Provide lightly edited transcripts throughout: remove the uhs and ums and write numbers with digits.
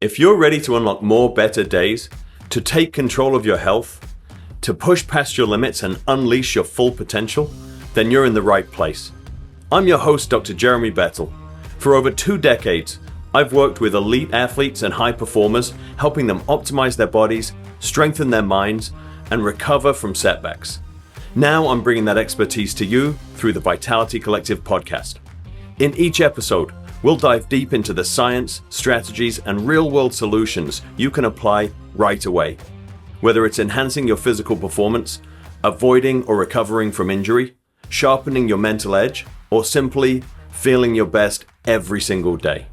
If you're ready to unlock more better days, to take control of your health, to push past your limits and unleash your full potential, then you're in the right place. I'm your host, Dr. Jeremy Bettle. For over 2 decades, I've worked with elite athletes and high performers, helping them optimize their bodies, strengthen their minds, and recover from setbacks. Now I'm bringing that expertise to you through the Vitality Collective podcast. In each episode, we'll dive deep into the science, strategies, and real-world solutions you can apply right away. Whether it's enhancing your physical performance, avoiding or recovering from injury, sharpening your mental edge, or simply feeling your best every single day.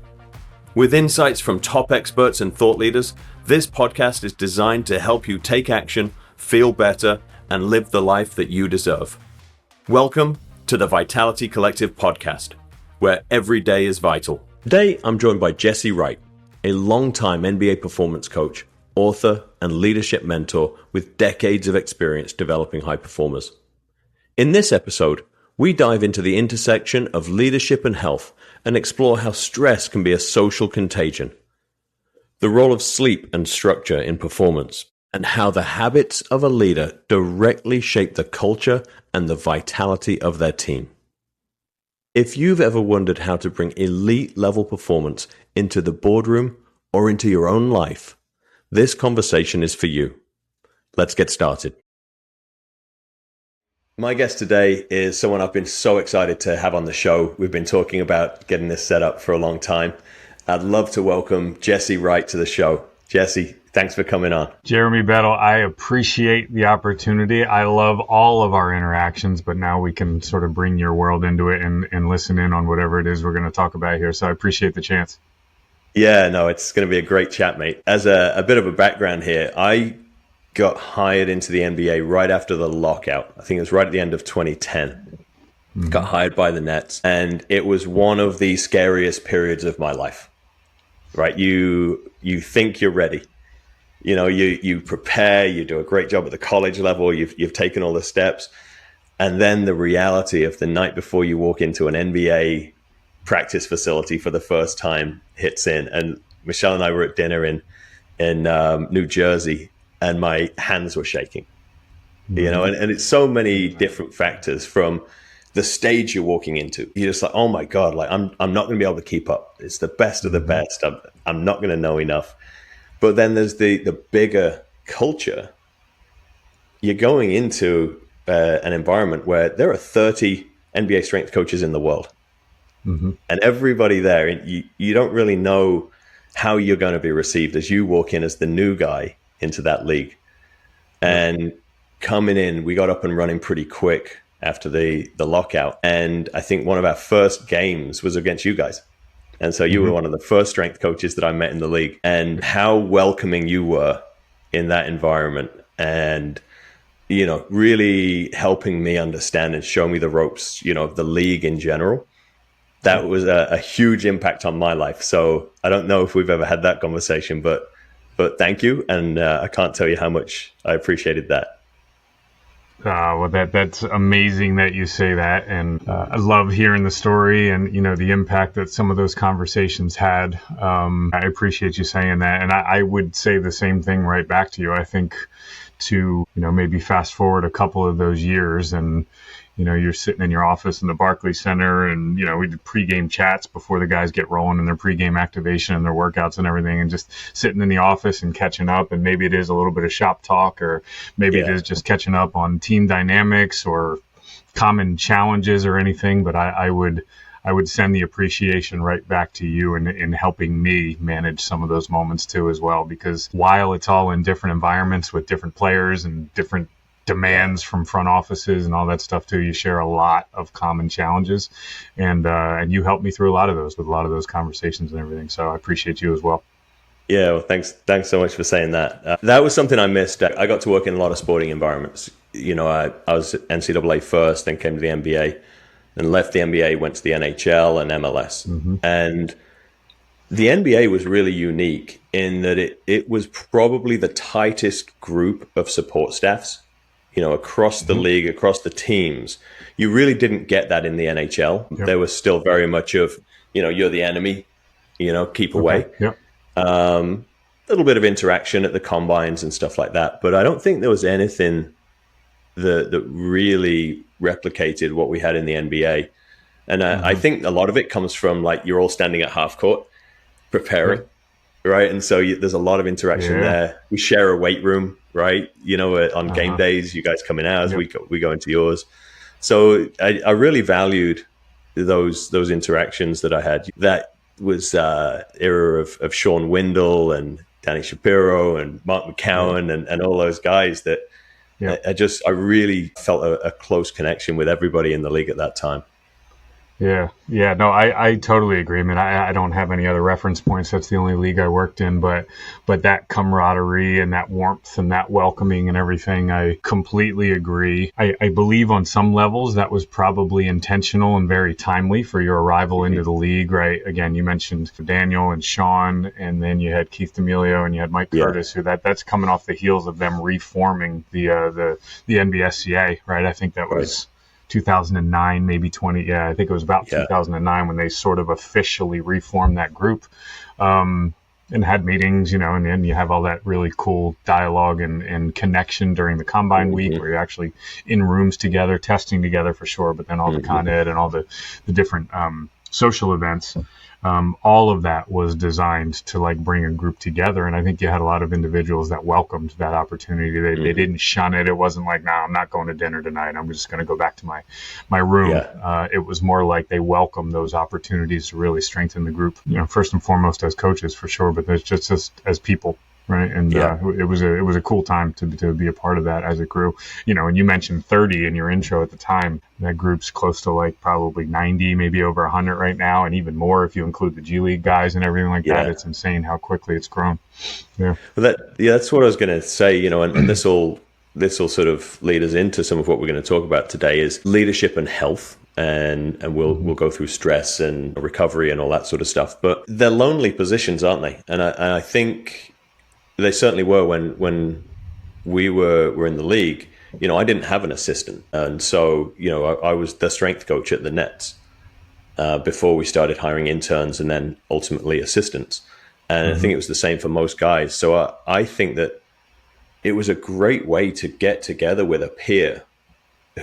With insights from top experts and thought leaders, this podcast is designed to help you take action, feel better, and live the life that you deserve. Welcome to the Vitality Collective podcast, where every day is vital. Today, I'm joined by Jesse Wright, a longtime NBA performance coach, author, and leadership mentor with decades of experience developing high performers. In this episode, we dive into the intersection of leadership and health and explore how stress can be a social contagion, the role of sleep and structure in performance, and how the habits of a leader directly shape the culture and the vitality of their team. If you've ever wondered how to bring elite level performance into the boardroom or into your own life, this conversation is for you. Let's get started. My guest today is someone I've been so excited to have on the show. We've been talking about getting this set up for a long time. I'd love to welcome Jesse Wright to the show. Jesse, thanks for coming on. Jeremy Bettle, I appreciate the opportunity. I love all of our interactions, but now we can sort of bring your world into it and listen in on whatever it is we're going to talk about here. So I appreciate the chance. Yeah, no, it's going to be a great chat, mate. As a bit of a background here, I got hired into the NBA right after the lockout. I think it was right at the end of 2010. Mm-hmm. Got hired by the Nets, and it was one of the scariest periods of my life. Right? You think you're ready. You know, you prepare, you do a great job at the college level, you've taken all the steps, and then the reality of the night before you walk into an NBA practice facility for the first time hits in. And Michelle and I were at dinner in New Jersey, and my hands were shaking. Mm-hmm. You know, and it's so many different factors from the stage you're walking into. You're just like, oh my God, like I'm not going to be able to keep up. It's the best of the best. I'm not going to know enough. But then there's the bigger culture. You're going into an environment where there are 30 NBA strength coaches in the world. Mm-hmm. And everybody there, you don't really know how you're going to be received as you walk in as the new guy into that league. And coming in, we got up and running pretty quick after the lockout. And I think one of our first games was against you guys. And so you were one of the first strength coaches that I met in the league, and how welcoming you were in that environment, and, you know, really helping me understand and show me the ropes, you know, of the league in general. That was a huge impact on my life. So I don't know if we've ever had that conversation, but thank you. And I can't tell you how much I appreciated that. Well, that's amazing that you say that, and I love hearing the story and, you know, the impact that some of those conversations had. I appreciate you saying that, and I would say the same thing right back to you. I think to, you know, maybe fast forward a couple of those years, and, you know, you're sitting in your office in the Barclays Center, and, you know, we did pregame chats before the guys get rolling in their pregame activation and their workouts and everything, and just sitting in the office and catching up. And maybe it is a little bit of shop talk, or maybe it is just catching up on team dynamics or common challenges or anything. But I would send the appreciation right back to you in helping me manage some of those moments too as well, because while it's all in different environments with different players and different demands from front offices and all that stuff too, you share a lot of common challenges, and you helped me through a lot of those with a lot of those conversations and everything. So I appreciate you as well. Yeah, well, thanks so much for saying that. That was something I missed. I got to work in a lot of sporting environments. You know, I was NCAA first, then came to the NBA, then left the NBA, went to the NHL and MLS. Mm-hmm. And the NBA was really unique in that it was probably the tightest group of support staffs, you know, across the league, across the teams. You really didn't get that in the NHL. Yep. There was still very much of, you know, you're the enemy, you know, keep away. Yep. A little bit of interaction at the combines and stuff like that, but I don't think there was anything that really replicated what we had in the NBA. And I think a lot of it comes from like you're all standing at half court preparing, right? And so there's a lot of interaction there. We share a weight room, right? On game days, you guys come in ours, we go into yours. So I really valued those interactions that I had. That was era of Sean Windle and Danny Shapiro and Mark McCowan and all those guys that I really felt a close connection with everybody in the league at that time. Yeah. No, I totally agree. I mean, I don't have any other reference points. That's the only league I worked in, but that camaraderie and that warmth and that welcoming and everything, I completely agree. I believe on some levels that was probably intentional and very timely for your arrival into the league, right? Again, you mentioned Daniel and Sean, and then you had Keith D'Amelio and you had Mike Curtis, who that's coming off the heels of them reforming the NBSCA, right? I think that was 2009, maybe 20. Yeah, I think it was about 2009 when they sort of officially reformed that group and had meetings, and then you have all that really cool dialogue and connection during the combine week where you're actually in rooms together, testing together for sure, but then all the Con Ed and all the different social events. All of that was designed to like bring a group together. And I think you had a lot of individuals that welcomed that opportunity. They didn't shun it. It wasn't like, I'm not going to dinner tonight. I'm just going to go back to my room. It was more like they welcomed those opportunities to really strengthen the group, first and foremost as coaches for sure, but there's just as people. Right. And it was a cool time to be a part of that as it grew, and you mentioned 30 in your intro at the time. That group's close to like probably 90, maybe over 100 right now. And even more if you include the G League guys and everything like that. It's insane how quickly it's grown. Yeah. Well, that's what I was going to say, and this will sort of lead us into some of what we're going to talk about today is leadership and health. And we'll go through stress and recovery and all that sort of stuff. But they're lonely positions, aren't they? And I think they certainly were when we were in the league. I didn't have an assistant. And so, I was the strength coach at the Nets before we started hiring interns and then ultimately assistants. And I think it was the same for most guys. So I think that it was a great way to get together with a peer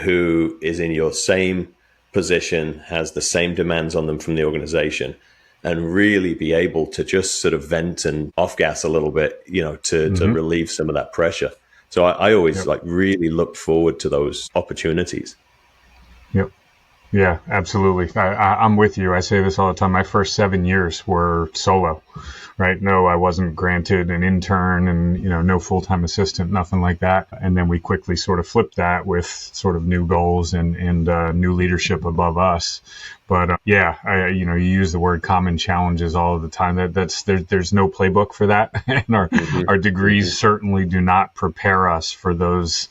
who is in your same position, has the same demands on them from the organization, and really be able to just sort of vent and off gas a little bit, to relieve some of that pressure. So I always really look forward to those opportunities. Yep. Yeah, absolutely. I'm with you. I say this all the time. My first 7 years were solo, right? No, I wasn't granted an intern and, no full-time assistant, nothing like that. And then we quickly sort of flipped that with sort of new goals and new leadership above us. But you use the word common challenges all of the time. There's no playbook for that. And our degrees certainly do not prepare us for those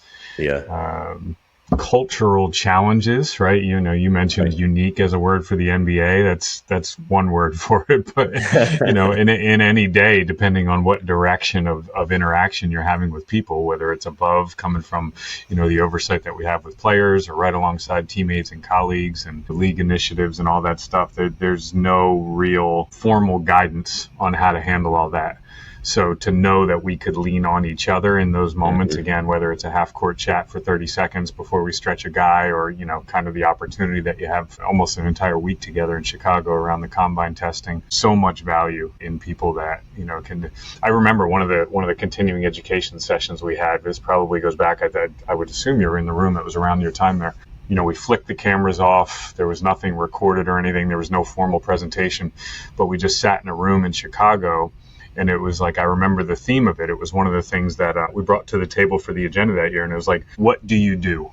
cultural challenges, right? You mentioned unique as a word for the NBA. That's one word for it, but in any day, depending on what direction of interaction you're having with people, whether it's above coming from the oversight that we have with players or right alongside teammates and colleagues and the league initiatives and all that stuff, there's no real formal guidance on how to handle all that. So to know that we could lean on each other in those moments, again, whether it's a half-court chat for 30 seconds before we stretch a guy or, kind of the opportunity that you have almost an entire week together in Chicago around the combine testing, so much value in people that, can. I remember one of the continuing education sessions we had, this probably goes back, I would assume you were in the room, it was around your time there. We flicked the cameras off. There was nothing recorded or anything. There was no formal presentation, but we just sat in a room in Chicago. And it was like, I remember the theme of it. It was one of the things that we brought to the table for the agenda that year. And it was like, what do you do?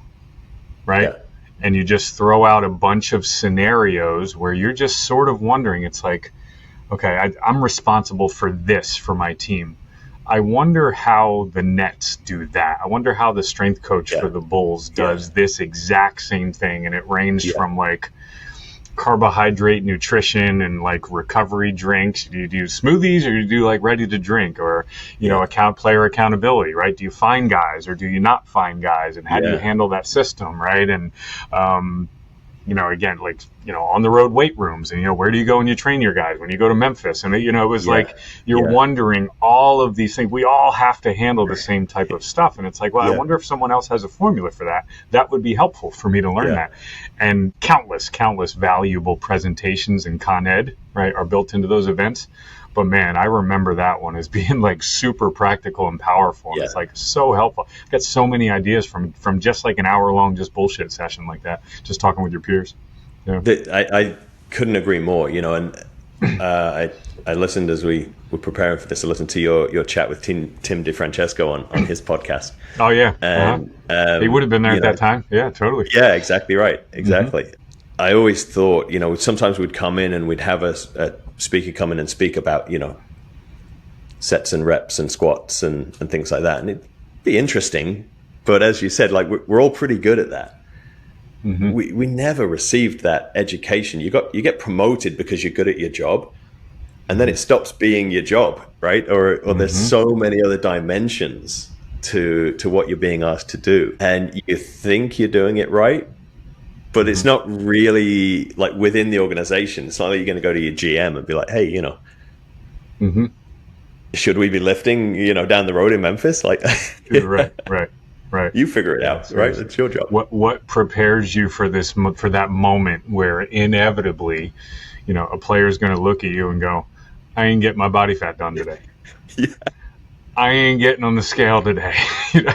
Right. Yeah. And you just throw out a bunch of scenarios where you're just sort of wondering, it's like, okay, I'm responsible for this for my team. I wonder how the Nets do that. I wonder how the strength coach for the Bulls does this exact same thing. And it ranged from like carbohydrate nutrition and like recovery drinks. Do you do smoothies or do you do like ready to drink or, player accountability, right? Do you find guys or do you not find guys? And how do you handle that system, right? And, again, like, on the road weight rooms, and, where do you go and you train your guys when you go to Memphis? And, it was like, you're wondering all of these things. We all have to handle the same type of stuff. And it's like, well, I wonder if someone else has a formula for that. That would be helpful for me to learn that. And countless valuable presentations in Con Ed, right, are built into those events. But man, I remember that one as being like super practical and powerful. And it's like so helpful. Got so many ideas from just like an hour long just bullshit session like that, just talking with your peers. I couldn't agree more. And I listened as we were preparing for this. I listened to your chat with Tim DeFrancesco on his podcast. Oh yeah, and he would have been there at that time. Yeah, totally. Yeah, exactly right. Exactly. I always thought, sometimes we'd come in and we'd have a speaker come in and speak about, sets and reps and squats and things like that. And it'd be interesting. But as you said, like, we're all pretty good at that. We never received that education. You get promoted because you're good at your job, and then it stops being your job, right? Or there's so many other dimensions to what you're being asked to do. And you think you're doing it right, but it's not really like within the organization. It's not like you're going to go to your GM and be like, hey, should we be lifting, down the road in Memphis? Like, right. You figure it out, right? It's your job. What prepares you for that moment where inevitably, a player is going to look at you and go, I ain't getting my body fat done today. I ain't getting on the scale today.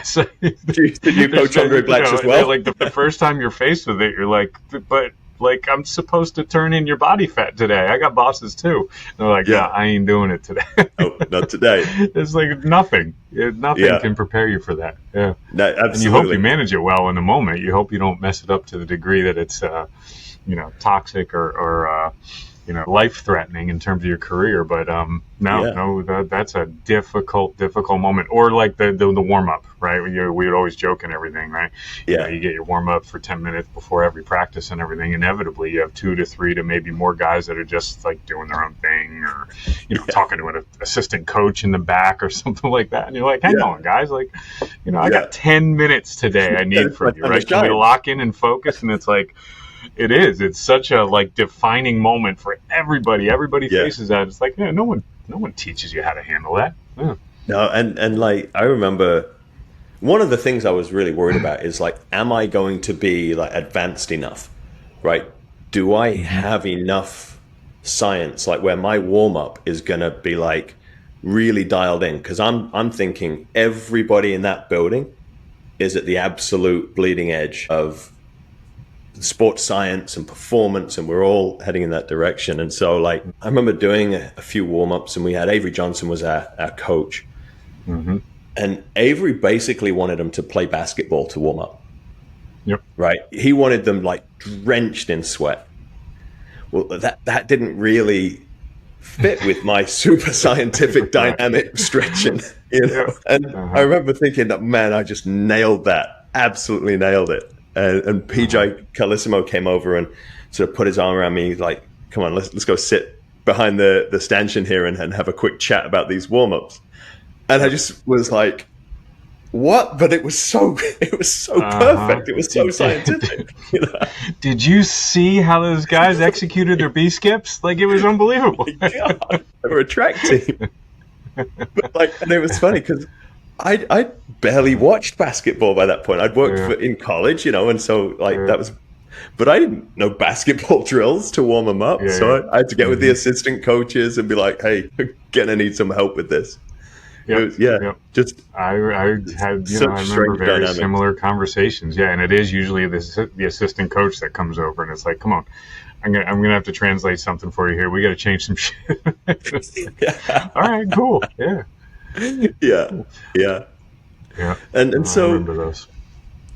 So, did you coach Andre Blatch as well? Like the first time you're faced with it, you're like, but like, I'm supposed to turn in your body fat today. I got bosses too. And they're like, yeah, I ain't doing it today. Oh, not today. It's like nothing can prepare you for that. Yeah. No, absolutely. And you hope you manage it well in the moment. You hope you don't mess it up to the degree that it's, toxic or life-threatening in terms of your career. But that's a difficult moment. Or like the warm-up, right? We would always joke and everything, right? Yeah. You get your warm-up for 10 minutes before every practice and everything. Inevitably, you have 2 to 3 to maybe more guys that are just like doing their own thing, or talking to an assistant coach in the back or something like that. And you're like, hang on, guys, like, I got 10 minutes today I need from you, right? Can we lock in and focus? And it's like, it's such a like defining moment for everybody. Everybody faces that. It's like, no one teaches you how to handle that. Yeah. No, and like, I remember one of the things I was really worried about is like, am I going to be like advanced enough, right? Do I have enough science, like where my warm up is going to be like really dialed in? Because I'm thinking everybody in that building is at the absolute bleeding edge of sports science and performance, and we're all heading in that direction. And so like, I remember doing a few warm-ups, and we had Avery Johnson was our coach. And Avery basically wanted them to play basketball to warm up. Yep. Right. He wanted them like drenched in sweat. Well, that didn't really fit with my super scientific dynamic stretching, And I remember thinking that, man, I just nailed that. Absolutely nailed it. And PJ Carlissimo came over and sort of put his arm around me, like, come on, let's go sit behind the stanchion here and have a quick chat about these warm-ups. And I just was like, what? But it was so perfect. It was so scientific. Did you see how those guys executed their B-skips? Like, it was unbelievable. God, they were a track team. But like, and it was funny because I barely watched basketball by that point. I'd worked in college, and so like that was, but I didn't know basketball drills to warm them up. I had to get with the assistant coaches and be like, hey, gonna need some help with this. Just I had I remember very dynamic. Similar conversations. Yeah, and it is usually the assistant coach that comes over and it's like, come on, I'm gonna have to translate something for you here. We got to change some shit. All right, cool. Yeah. And so I remember those.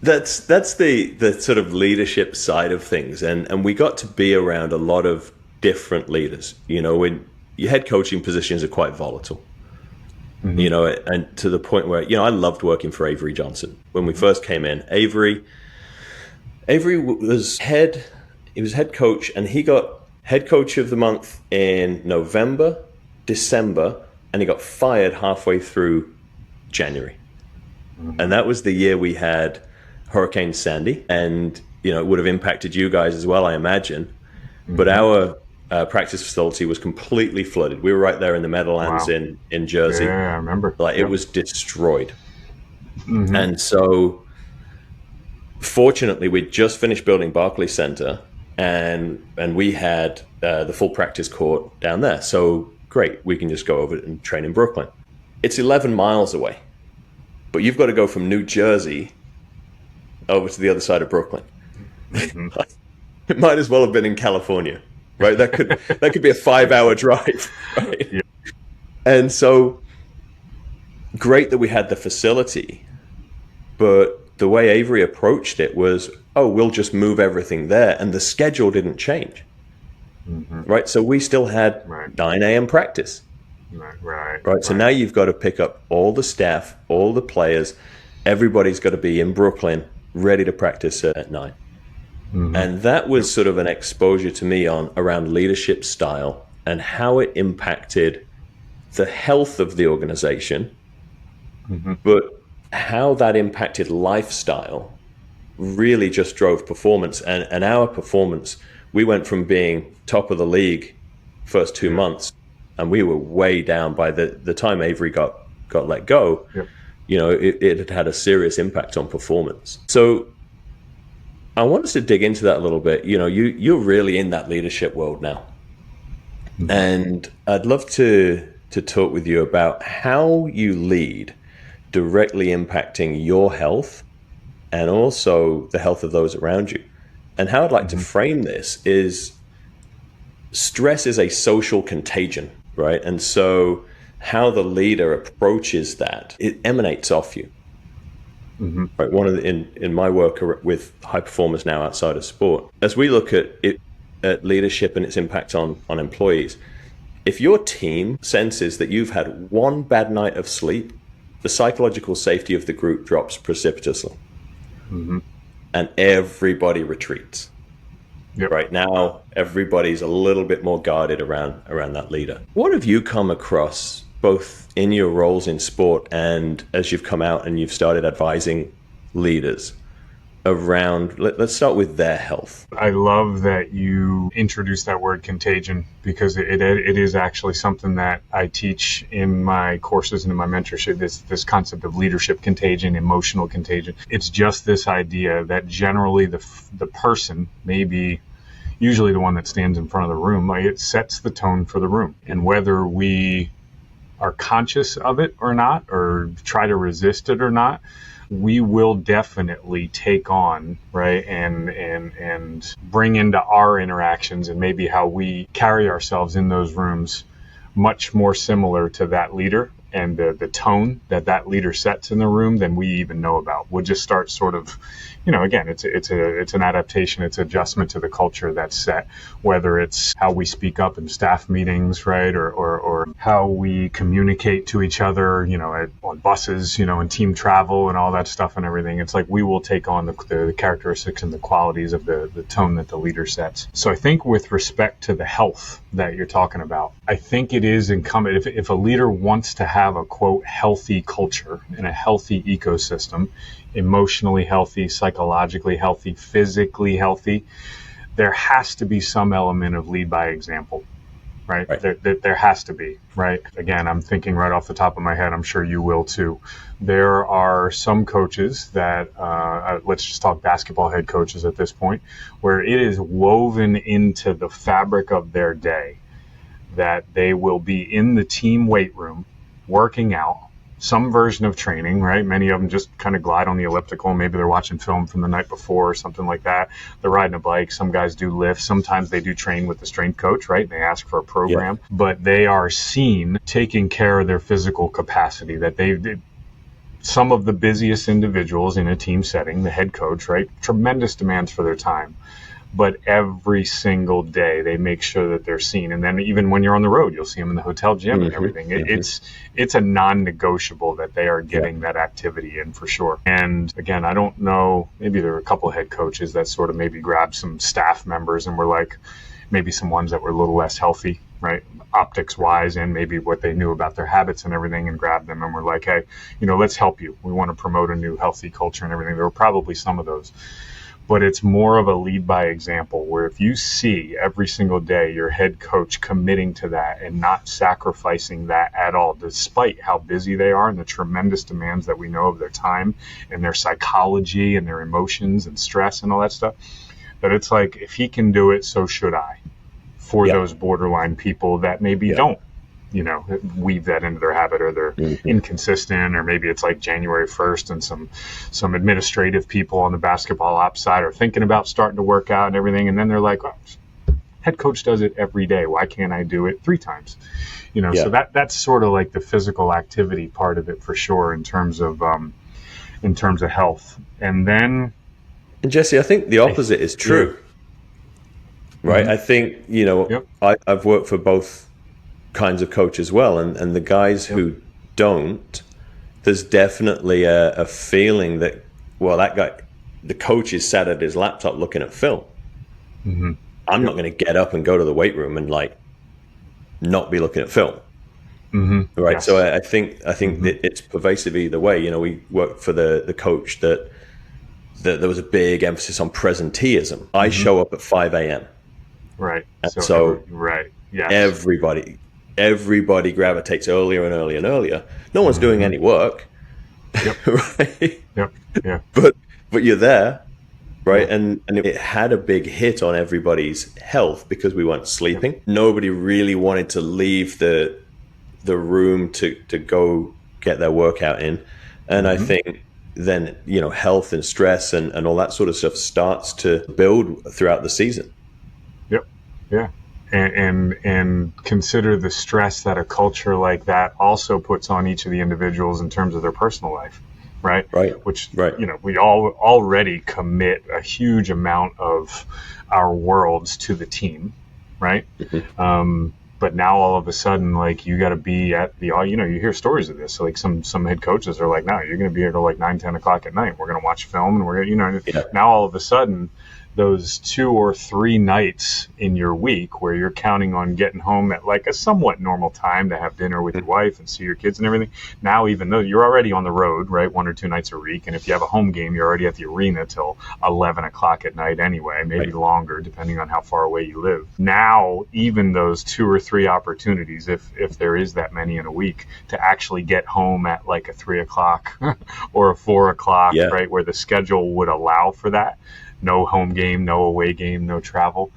That's the sort of leadership side of things, and we got to be around a lot of different leaders. When your head coaching positions are quite volatile. And to the point where, I loved working for Avery Johnson. When we first came in, Avery was head coach, and he got head coach of the month in November, December, and he got fired halfway through January. And that was the year we had Hurricane Sandy, and it would have impacted you guys as well, I imagine. But our practice facility was completely flooded. We were right there in the Meadowlands in Jersey. Yeah, I remember. Like, it was destroyed. And so fortunately, we'd just finished building Barclays Center, and we had the full practice court down there. So great, we can just go over and train in Brooklyn. It's 11 miles away, but you've got to go from New Jersey over to the other side of Brooklyn. It might as well have been in California, right? That could be a 5-hour drive, right? Yeah. And so great that we had the facility, but the way Avery approached it was, we'll just move everything there, and the schedule didn't change, right? So we still had 9 a.m. practice, right? So now you've got to pick up all the staff, all the players, everybody's got to be in Brooklyn, ready to practice at 9. And that was sort of an exposure to me around leadership style and how it impacted the health of the organization, but how that impacted lifestyle really just drove performance. And our performance, we went from being top of the league first 2 months, and we were way down by the time Avery got let go. It had a serious impact on performance. So I want us to dig into that a little bit. You're really in that leadership world now. And I'd love to talk with you about how you lead directly impacting your health and also the health of those around you. And how I'd like to frame this is stress is a social contagion, right? And so how the leader approaches that, it emanates off you. Right. One of the, in my work with high performers now outside of sport, as we look at it, at leadership and its impact on employees, if your team senses that you've had one bad night of sleep, the psychological safety of the group drops precipitously, and everybody retreats. Right now, everybody's a little bit more guarded around that leader. What have you come across, both in your roles in sport and as you've come out and you've started advising leaders around, let's start with their health? I love that you introduced that word contagion, because it is actually something that I teach in my courses and in my mentorship, this concept of leadership contagion, emotional contagion. It's just this idea that generally the person may be usually the one that stands in front of the room. Like, it sets the tone for the room. And whether we are conscious of it or not, or try to resist it or not, we will definitely take on, right, and bring into our interactions and maybe how we carry ourselves in those rooms much more similar to that leader and the tone that leader sets in the room than we even know about. We'll just start sort of, again, it's an adaptation, it's adjustment to the culture that's set, whether it's how we speak up in staff meetings, right, or how we communicate to each other, on buses, and team travel and all that stuff and everything. It's like we will take on the characteristics and the qualities of the tone that the leader sets. So I think with respect to the health that you're talking about, I think it is incumbent, if a leader wants to have a, quote, healthy culture and a healthy ecosystem, emotionally healthy, psychologically healthy, physically healthy, there has to be some element of lead by example, right? There has to be, right? Again, I'm thinking right off the top of my head, I'm sure you will too. There are some coaches that, let's just talk basketball head coaches at this point, where it is woven into the fabric of their day that they will be in the team weight room working out, some version of training, right? Many of them just kind of glide on the elliptical. Maybe they're watching film from the night before or something like that. They're riding a bike. Some guys do lift. Sometimes they do train with the strength coach, right? And they ask for a program, but they are seen taking care of their physical capacity, that some of the busiest individuals in a team setting, the head coach, right? Tremendous demands for their time. But every single day they make sure that they're seen. And then even when you're on the road, you'll see them in the hotel gym and everything. It's a non-negotiable that they are getting that activity in, for sure. And again, I don't know, maybe there were a couple of head coaches that sort of maybe grabbed some staff members and were like, maybe some ones that were a little less healthy, right, optics wise, and maybe what they knew about their habits and everything, and grabbed them and were like, hey, let's help you. We want to promote a new healthy culture and everything. There were probably some of those. but it's more of a lead by example, where if you see every single day your head coach committing to that and not sacrificing that at all, despite how busy they are and the tremendous demands that we know of their time and their psychology and their emotions and stress and all that stuff, that it's like, if he can do it, so should I, for those borderline people that maybe don't, you know, weave that into their habit, or they're inconsistent, or maybe it's like January 1st and some administrative people on the basketball ops side are thinking about starting to work out and everything. And then they're like, oh, head coach does it every day. Why can't I do it 3 times? You know, so that's sort of like the physical activity part of it for sure, in terms of health. And then, and Jesse, I think the opposite is true, right? I think, you know, I've worked for both kinds of coach as well, and the guys who don't, there's definitely a feeling that, well, that guy, the coach, is sat at his laptop looking at film. I'm not going to get up and go to the weight room and like not be looking at film, right? So I think that it's pervasive either way. You know, we worked for the coach that there was a big emphasis on presenteeism. I show up at 5 a.m. Right. So right. Yeah. Everybody gravitates earlier and earlier and earlier. No one's doing any work, right? Yeah. But you're there, right? And it had a big hit on everybody's health because we weren't sleeping. Nobody really wanted to leave the room to go get their workout in. And I think then, you know, health and stress and all that sort of stuff starts to build throughout the season. Yeah. And consider the stress that a culture like that also puts on each of the individuals in terms of their personal life, right? Which, you know, we all already commit a huge amount of our worlds to the team, right? But now all of a sudden, like, you got to be at the, you know, you hear stories of this. So like some head coaches are like, no, you're going to be here till like 9, 10 o'clock at night. We're going to watch film, and we're going to, you know, now all of a sudden, those 2 or 3 nights in your week where you're counting on getting home at like a somewhat normal time to have dinner with your wife and see your kids and everything. Now, even though you're already on the road, right, 1 or 2 nights a week, and if you have a home game, you're already at the arena till 11 o'clock at night anyway, maybe longer, depending on how far away you live. Now, even those 2 or 3 opportunities, if there is that many in a week, to actually get home at like a 3 o'clock or a 4 o'clock, right, where the schedule would allow for that. No home game, no away game, no travel.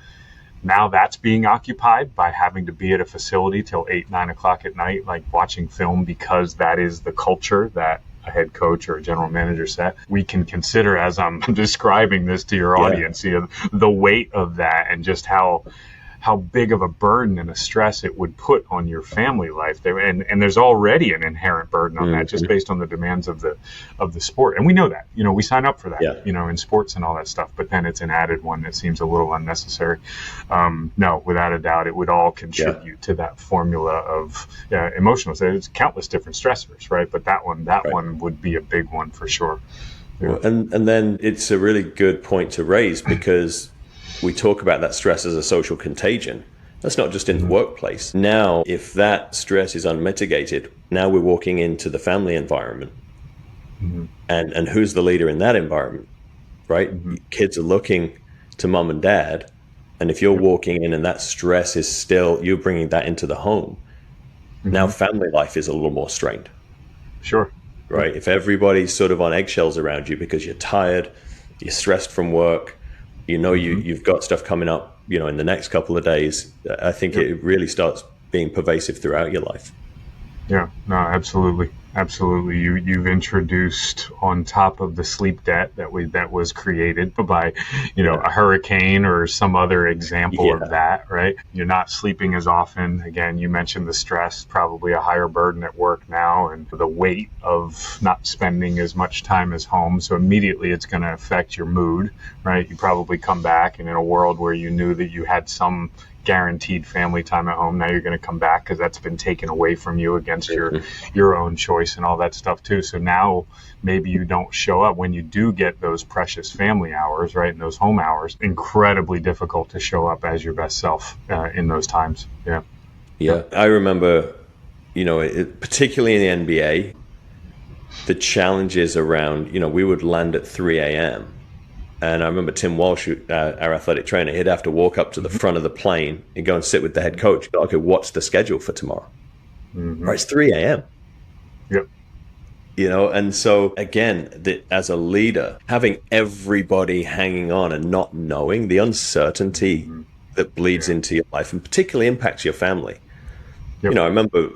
Now that's being occupied by having to be at a facility till 8, 9 o'clock at night, like watching film, because that is the culture that a head coach or a general manager set. We can consider, as I'm describing this to your audience, you know, the weight of that, and just how big of a burden and a stress it would put on your family life there. And there's already an inherent burden on that, just based on the demands of the sport. And we know that, you know, we sign up for that, you know, in sports and all that stuff, but then it's an added one that seems a little unnecessary. No, without a doubt, it would all contribute to that formula of emotional. So there's countless different stressors, right? But that one would be a big one for sure. Yeah. And then it's a really good point to raise, because we talk about that stress as a social contagion. That's not just in the workplace. Now, if that stress is unmitigated, now we're walking into the family environment. And who's the leader in that environment, right? Kids are looking to mom and dad. And if you're walking in and that stress is still, you're bringing that into the home. Now family life is a little more strained. Sure. Right? If everybody's sort of on eggshells around you because you're tired, you're stressed from work, you know, you've got stuff coming up, you know, in the next couple of days, I think it really starts being pervasive throughout your life. Yeah, no, absolutely. Absolutely. You've introduced, on top of the sleep debt that was created by, you know, a hurricane or some other example of that, right? You're not sleeping as often. Again, you mentioned the stress, probably a higher burden at work now, and the weight of not spending as much time as home. So immediately it's going to affect your mood, right? You probably come back, and in a world where you knew that you had some guaranteed family time at home, now you're going to come back because that's been taken away from you against your own choice and all that stuff too. So now maybe you don't show up when you do get those precious family hours, right, and those home hours. Incredibly difficult to show up as your best self in those times. Yeah, I remember, you know, particularly in the NBA, the challenges around, you know, we would land at 3 a.m. And I remember Tim Walsh, our athletic trainer, he'd have to walk up to the front of the plane and go and sit with the head coach. Go, okay, what's the schedule for tomorrow? Right, it's 3 a.m. Yep. And so again, as a leader, having everybody hanging on and not knowing the uncertainty that bleeds into your life and particularly impacts your family. Yep. I remember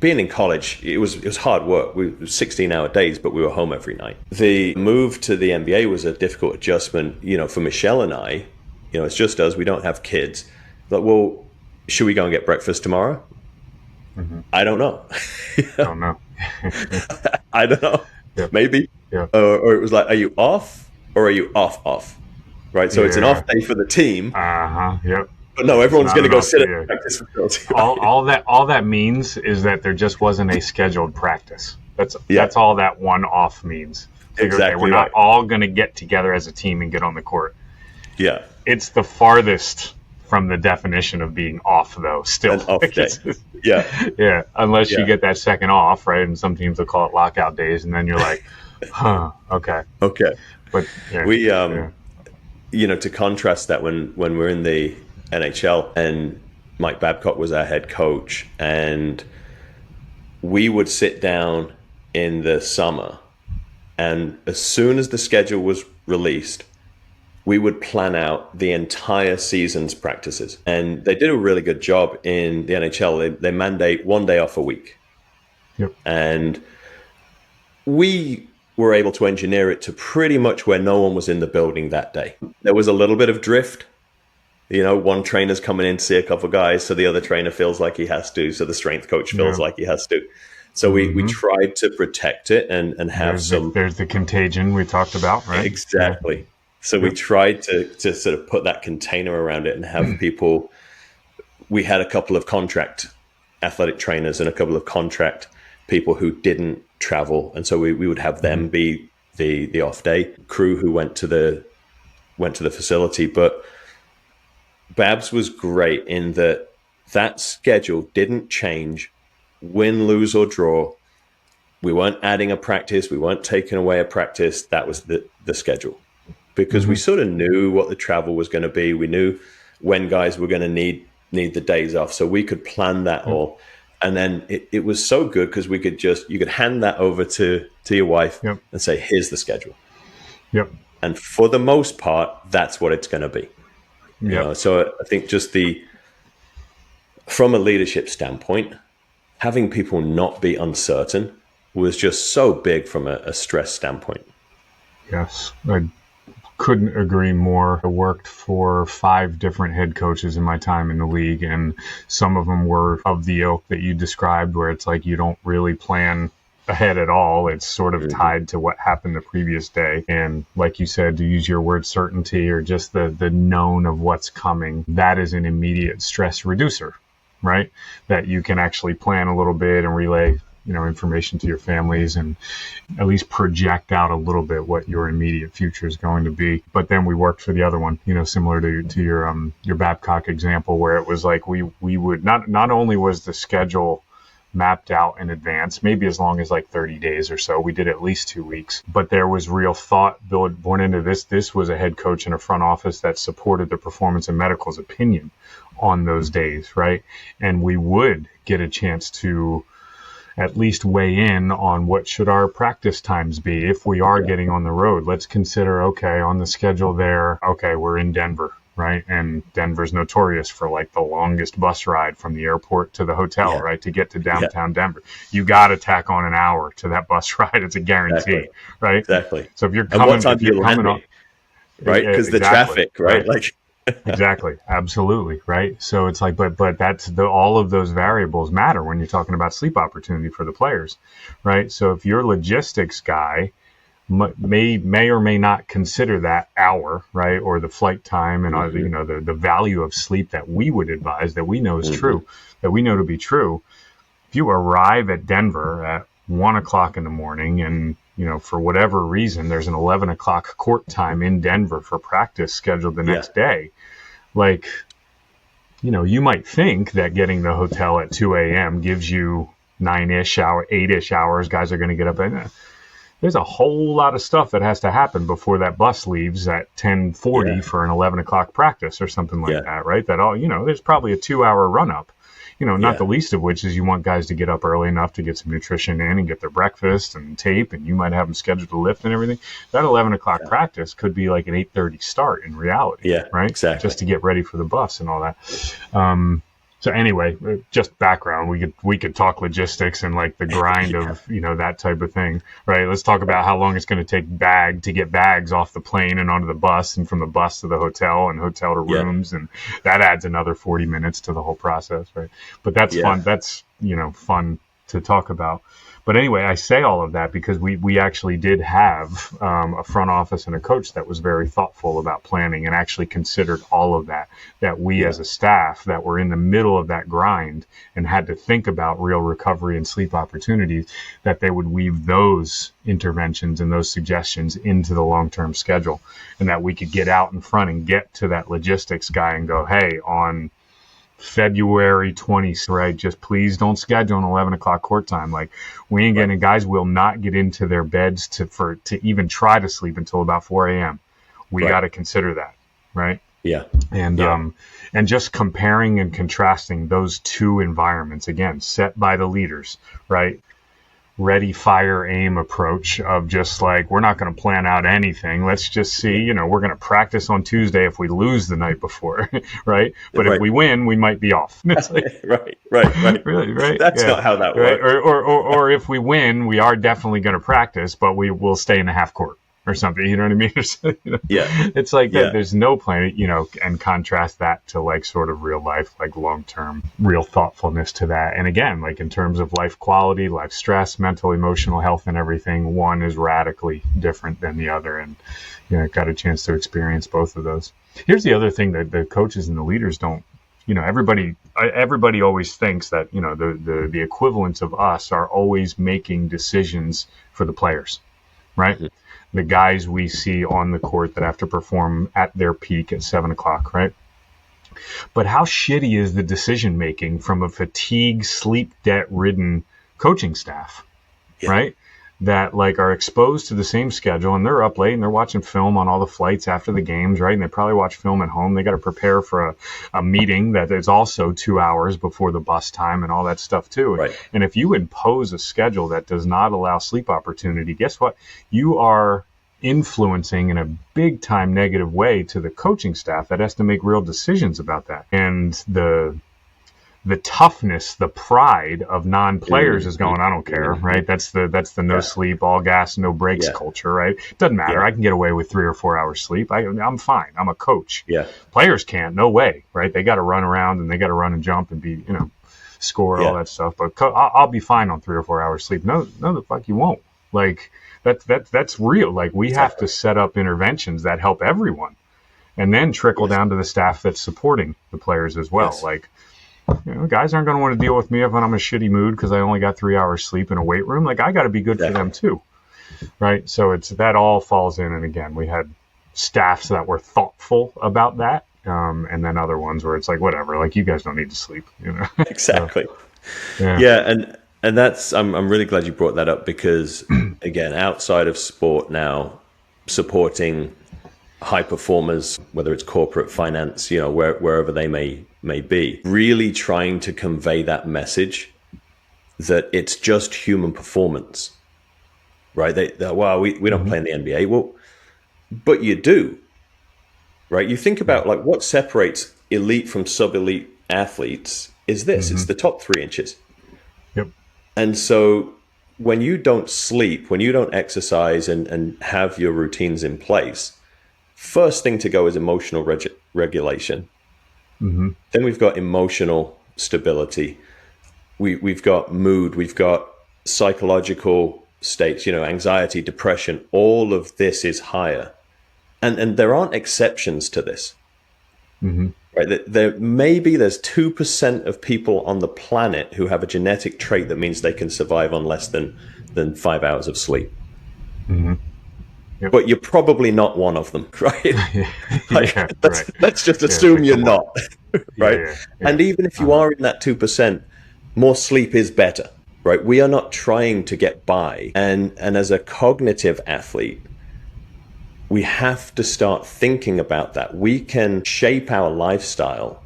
being in college, it was hard work. It was 16-hour days, but we were home every night. The move to the NBA was a difficult adjustment, for Michelle and I. It's just us. We don't have kids. Like, well, should we go and get breakfast tomorrow? I don't know. Don't know. I don't know. Yep. Maybe. Yeah. Or it was like, are you off or are you off? Right. So it's an off day for the team. Yep. But no, everyone's going to go sit at the practice facility. All that means is that there just wasn't a scheduled practice. That's all that one off means. Exactly. We're not all going to get together as a team and get on the court. Yeah. It's the farthest from the definition of being off, though. Still, an off day. Yeah. Unless you get that second off, right? And some teams will call it lockout days, and then you're like, okay. But we, to contrast that when we're in the NHL and Mike Babcock was our head coach, and we would sit down in the summer, and as soon as the schedule was released, we would plan out the entire season's practices. And they did a really good job in the NHL. They mandate 1 day off a week. Yep. And we were able to engineer it to pretty much where no one was in the building that day. There was a little bit of drift. One trainer's coming in to see a couple of guys, so the other trainer feels like he has to, so the strength coach feels like he has to. So we tried to protect it and have there's the contagion we talked about, right? Exactly. Yeah. So we tried to sort of put that container around it and have people. We had a couple of contract athletic trainers and a couple of contract people who didn't travel, and so we would have them be the off day crew who went to the facility. But Babs was great in that schedule didn't change, win, lose, or draw. We weren't adding a practice. We weren't taking away a practice. That was the schedule. Because we sort of knew what the travel was going to be. We knew when guys were going to need the days off. So we could plan that all. And then it was so good because you could hand that over to your wife and say, here's the schedule. Yep. And for the most part, that's what it's going to be. So I think just from a leadership standpoint, having people not be uncertain was just so big from a stress standpoint. Yes. I couldn't agree more. I worked for 5 different head coaches in my time in the league, and some of them were of the ilk that you described, where it's like you don't really plan ahead at all. It's sort of tied to what happened the previous day. And like you said, to use your word certainty or just the known of what's coming, that is an immediate stress reducer, right? That you can actually plan a little bit and relay information to your families and at least project out a little bit what your immediate future is going to be. But then we worked for the other one, similar to your Babcock example, where it was like we would not only was the schedule mapped out in advance, maybe as long as like 30 days or so, we did at least 2 weeks, but there was real thought born into this. This was a head coach in a front office that supported the performance and medical's opinion on those days, right? And we would get a chance to at least weigh in on what should our practice times be if we are getting on the road. Let's consider, on the schedule there, we're in Denver, right? And Denver's notorious for like the longest bus ride from the airport to the hotel, right? To get to downtown Denver. You got to tack on an hour to that bus ride. It's a guarantee, right? Exactly. So if you're coming, on, right? Because the traffic, right? Like Exactly. Absolutely. Right. So it's like, but that's all of those variables matter when you're talking about sleep opportunity for the players. Right. So if your logistics guy may or may not consider that hour, right, or the flight time and the value of sleep that we would advise, that we know is true, that we know to be true. If you arrive at Denver at 1 o'clock in the morning and for whatever reason, there's an 11 o'clock court time in Denver for practice scheduled the next day. Like, you might think that getting the hotel at 2 a.m. gives you 8-ish hours. Guys are going to get up. there's a whole lot of stuff that has to happen before that bus leaves at 10:40 for an 11 o'clock practice or something like that, right? That all, there's probably a 2-hour run up. Not the least of which is you want guys to get up early enough to get some nutrition in and get their breakfast and tape, and you might have them scheduled to lift and everything. That 11 o'clock practice could be like an 8:30 start in reality, right? Exactly. Just to get ready for the bus and all that. So anyway, just background. We could talk logistics and like the grind of that type of thing, right? Let's talk about how long it's going to take to get bags off the plane and onto the bus, and from the bus to the hotel and hotel to rooms, and that adds another 40 minutes to the whole process, right? But that's fun. That's fun to talk about. But anyway, I say all of that because we actually did have a front office and a coach that was very thoughtful about planning and actually considered all of that we as a staff that were in the middle of that grind and had to think about real recovery and sleep opportunities, that they would weave those interventions and those suggestions into the long-term schedule, and that we could get out in front and get to that logistics guy and go, hey, on February 20th, right? Just please don't schedule an 11 o'clock court time. Like, we ain't getting, guys will not get into their beds to even try to sleep until about 4 a.m. We got to consider that, right? Yeah. And just comparing and contrasting those two environments, again, set by the leaders, right? Ready, fire, aim approach of just like, we're not going to plan out anything. Let's just see, we're going to practice on Tuesday if we lose the night before, right? But if we win, we might be off. Like, right. Really, right? That's not how that works. Right? Or if we win, we are definitely going to practice, but we will stay in the half court or something. You know what I mean? It's like that. There's no plan, and contrast that to like sort of real life, like long-term, real thoughtfulness to that. And again, like in terms of life quality, life stress, mental, emotional health, and everything, one is radically different than the other. And, got a chance to experience both of those. Here's the other thing that the coaches and the leaders don't, everybody always thinks that, the equivalents of us are always making decisions for the players, right? Mm-hmm. The guys we see on the court that have to perform at their peak at 7 o'clock, right? But how shitty is the decision making from a fatigue, sleep debt ridden coaching staff, right? That like are exposed to the same schedule, and they're up late and they're watching film on all the flights after the games, right? And they probably watch film at home. They got to prepare for a meeting that is also 2 hours before the bus time and all that stuff too. Right. And if you impose a schedule that does not allow sleep opportunity, guess what? You are influencing in a big time negative way to the coaching staff that has to make real decisions about that. And the toughness, the pride of non-players is going, I don't care, right? That's the no sleep, all gas, no breaks culture, right? Doesn't matter. I can get away with 3 or 4 hours sleep. I'm fine. I'm a coach. Yeah. Players can't. No way, right? They got to run around and they got to run and jump and be, score all that stuff. But I'll be fine on 3 or 4 hours sleep. No, the fuck you won't. Like that's real. Like we have to set up interventions that help everyone, and then trickle down to the staff that's supporting the players as well. Like. Guys aren't going to want to deal with me if I'm in a shitty mood because I only got 3 hours sleep in a weight room. Like, I got to be good for them too, right? So that all falls in. And again, we had staffs that were thoughtful about that, and then other ones where it's like, whatever, like you guys don't need to sleep, Exactly. So, and that's I'm really glad you brought that up because again, outside of sport now, supporting high performers, whether it's corporate finance, wherever they may be, really trying to convey that message that it's just human performance, right? We don't play in the NBA. Well, but you do, right? You think about like what separates elite from sub-elite athletes is this, it's the top 3 inches. Yep. And so when you don't sleep, when you don't exercise and have your routines in place, first thing to go is emotional regulation. Then we've got emotional stability. We've got mood. We've got psychological states, anxiety, depression. All of this is higher. And there aren't exceptions to this. Right? There's 2% of people on the planet who have a genetic trait that means they can survive on less than 5 hours of sleep. Yep. But you're probably not one of them, right? Let's just assume you're not, right? And even if you are in that 2%, more sleep is better. right? We are not trying to get by. And as a cognitive athlete, we have to start thinking about that. We can shape our lifestyle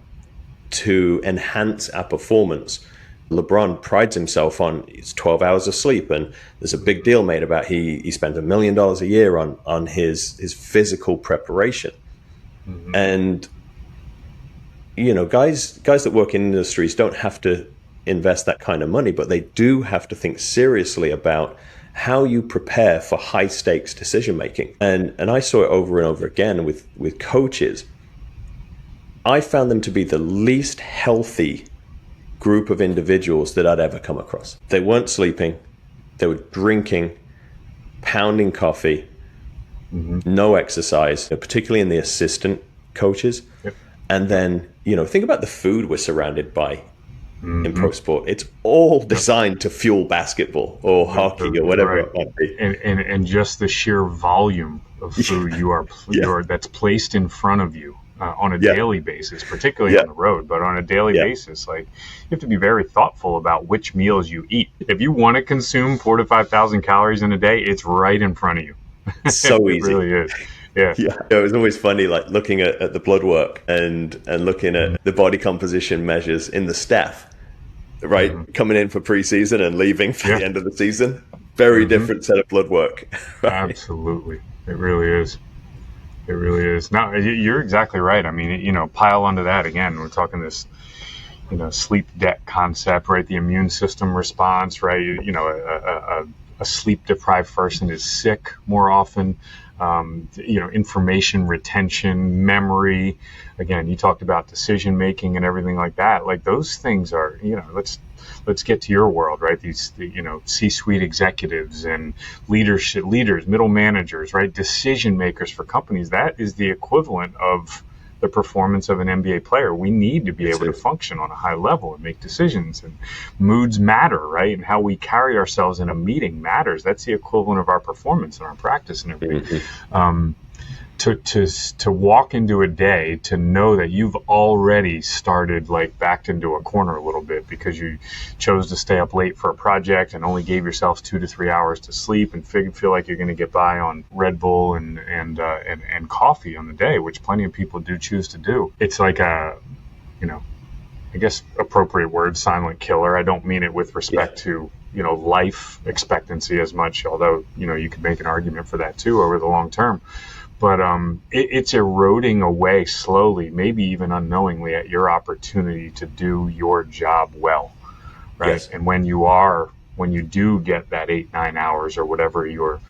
to enhance our performance. LeBron prides himself on his 12 hours of sleep, and there's a big deal made about he spends $1 million a year on his physical preparation. And guys that work in industries don't have to invest that kind of money, but they do have to think seriously about how you prepare for high stakes decision making. And I saw it over and over again with coaches. I found them to be the least healthy group of individuals that I'd ever come across. They weren't sleeping, they were drinking, pounding coffee, no exercise, particularly in the assistant coaches. Yep. And then, think about the food we're surrounded by in pro sport. It's all designed to fuel basketball or hockey or whatever it might be. And just the sheer volume of food that's placed in front of you on a daily basis, particularly on the road, but on a daily basis, like, you have to be very thoughtful about which meals you eat. If you want to consume 4,000 to 5,000 calories in a day, it's right in front of you. So it easy. Really is. Yeah. It was always funny, like looking at the blood work and looking at the body composition measures in the staff, right? Coming in for preseason and leaving for the end of the season. Very different set of blood work. Right? Absolutely. It really is. It really is. No, you're exactly right. I mean, pile onto that again. We're talking this, sleep debt concept, right? The immune system response, right? A sleep deprived person is sick more often. Information retention, memory. Again, you talked about decision making and everything like that. Like, those things are, let's get to your world, right? These, C-suite executives and leaders, middle managers, right? Decision makers for companies. That is the equivalent of the performance of an NBA player. We need to be able to function on a high level and make decisions, and moods matter, right? And how we carry ourselves in a meeting matters. That's the equivalent of our performance and our practice and everything. To walk into a day to know that you've already started, like, backed into a corner a little bit because you chose to stay up late for a project and only gave yourself 2 to 3 hours to sleep and feel like you're going to get by on Red Bull and coffee on the day, which plenty of people do choose to do. It's like a, I guess appropriate word, silent killer. I don't mean it with respect to, life expectancy as much, although, you could make an argument for that too over the long term. But it's eroding away slowly, maybe even unknowingly, at your opportunity to do your job well, right? Yes. And when you do get that 8-9 hours or whatever your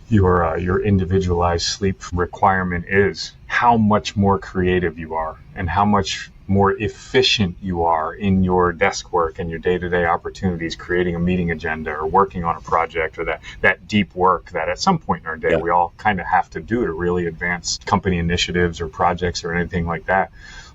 individualized sleep requirement is, how much more creative you are and how much more efficient you are in your desk work and your day-to-day opportunities, creating a meeting agenda or working on a project, or that deep work that at some point in our day we all kind of have to do to really advance company initiatives or projects or anything like that.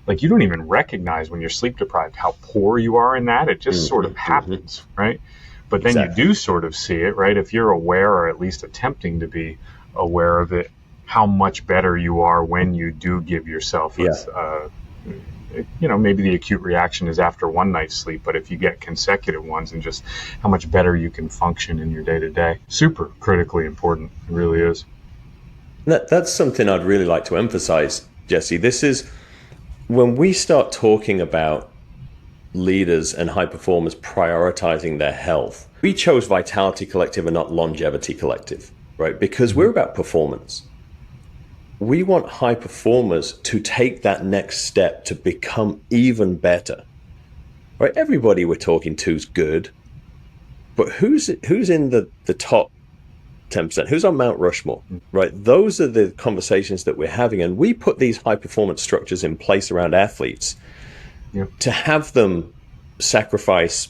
Like, you don't even recognize when you're sleep deprived how poor you are in that. It just sort of happens, right? But then you do sort of see it, right? If you're aware, or at least attempting to be aware of it, how much better you are when you do give yourself maybe the acute reaction is after one night's sleep, but if you get consecutive ones, and just how much better you can function in your day-to-day. Super critically important. It really is. That's something I'd really like to emphasize, Jesse. This is when we start talking about leaders and high performers prioritizing their health. We chose Vitality Collective and not Longevity Collective, right? Because we're about performance. We want high performers to take that next step to become even better, right? Everybody we're talking to is good, but who's in the top 10%? Who's on Mount Rushmore, right? Those are the conversations that we're having. And we put these high performance structures in place around athletes to have them sacrifice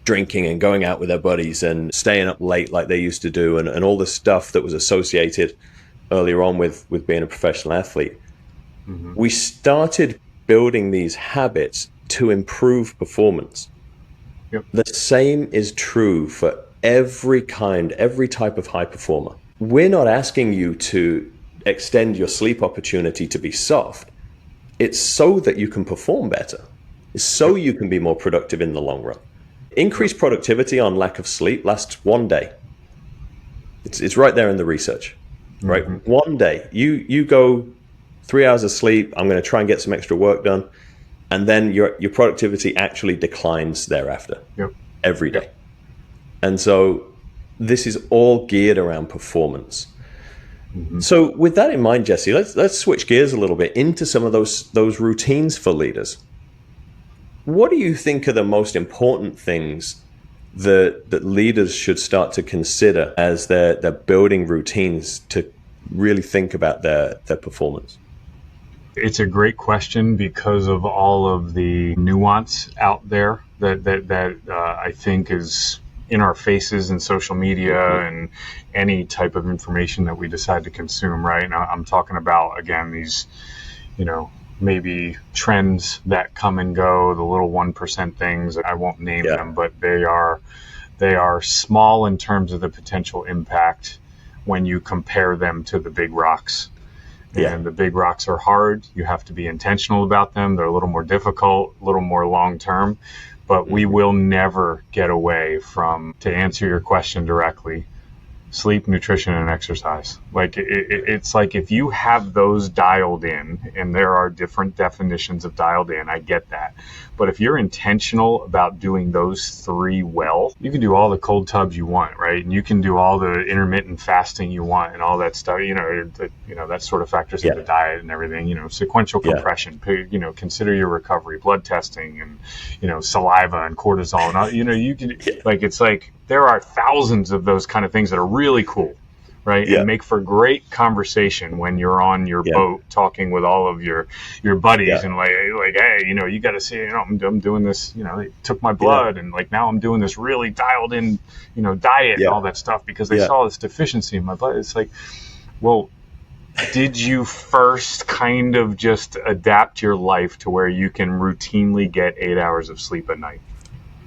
drinking and going out with their buddies and staying up late like they used to do, and all the stuff that was associated earlier on with being a professional athlete. We started building these habits to improve performance. The same is true for every type of high performer. We're not asking you to extend your sleep opportunity to be soft. It's so that you can perform better. It's so you can be more productive in the long run. Increased productivity on lack of sleep lasts 1 day. It's right there in the research, right? 1 day. You go 3 hours of sleep, I'm going to try and get some extra work done, and then your productivity actually declines thereafter. Every day. And so this is all geared around performance. So with that in mind, Jesse, let's switch gears a little bit into some of those routines for leaders. What do you think are the most important things that leaders should start to consider as they're building routines to really think about their performance? It's a great question because of all of the nuance out there that I think is in our faces in social media and any type of information that we decide to consume, right? And I'm talking about, again, these, maybe trends that come and go, the little 1% things. I won't name them, but they are small in terms of the potential impact when you compare them to the big rocks. And the big rocks are hard. You have to be intentional about them. They're a little more difficult, a little more long-term, but we will never get away from, to answer your question directly, sleep, nutrition, and exercise. Like it's like if you have those dialed in, and there are different definitions of dialed in, I get that. But if you're intentional about doing those three well, you can do all the cold tubs you want, right? And you can do all the intermittent fasting you want and all that stuff, that sort of factors into diet and everything, sequential compression, consider your recovery, blood testing, and, saliva and cortisol. And you can, it's like there are thousands of those kind of things that are really cool. Right. And make for great conversation when you're on your boat talking with all of your buddies and like, hey, you got to see, I'm doing this, they took my blood and like now I'm doing this really dialed in, diet and all that stuff because they saw this deficiency in my blood. It's like, well, did you first kind of just adapt your life to where you can routinely get 8 hours of sleep at night?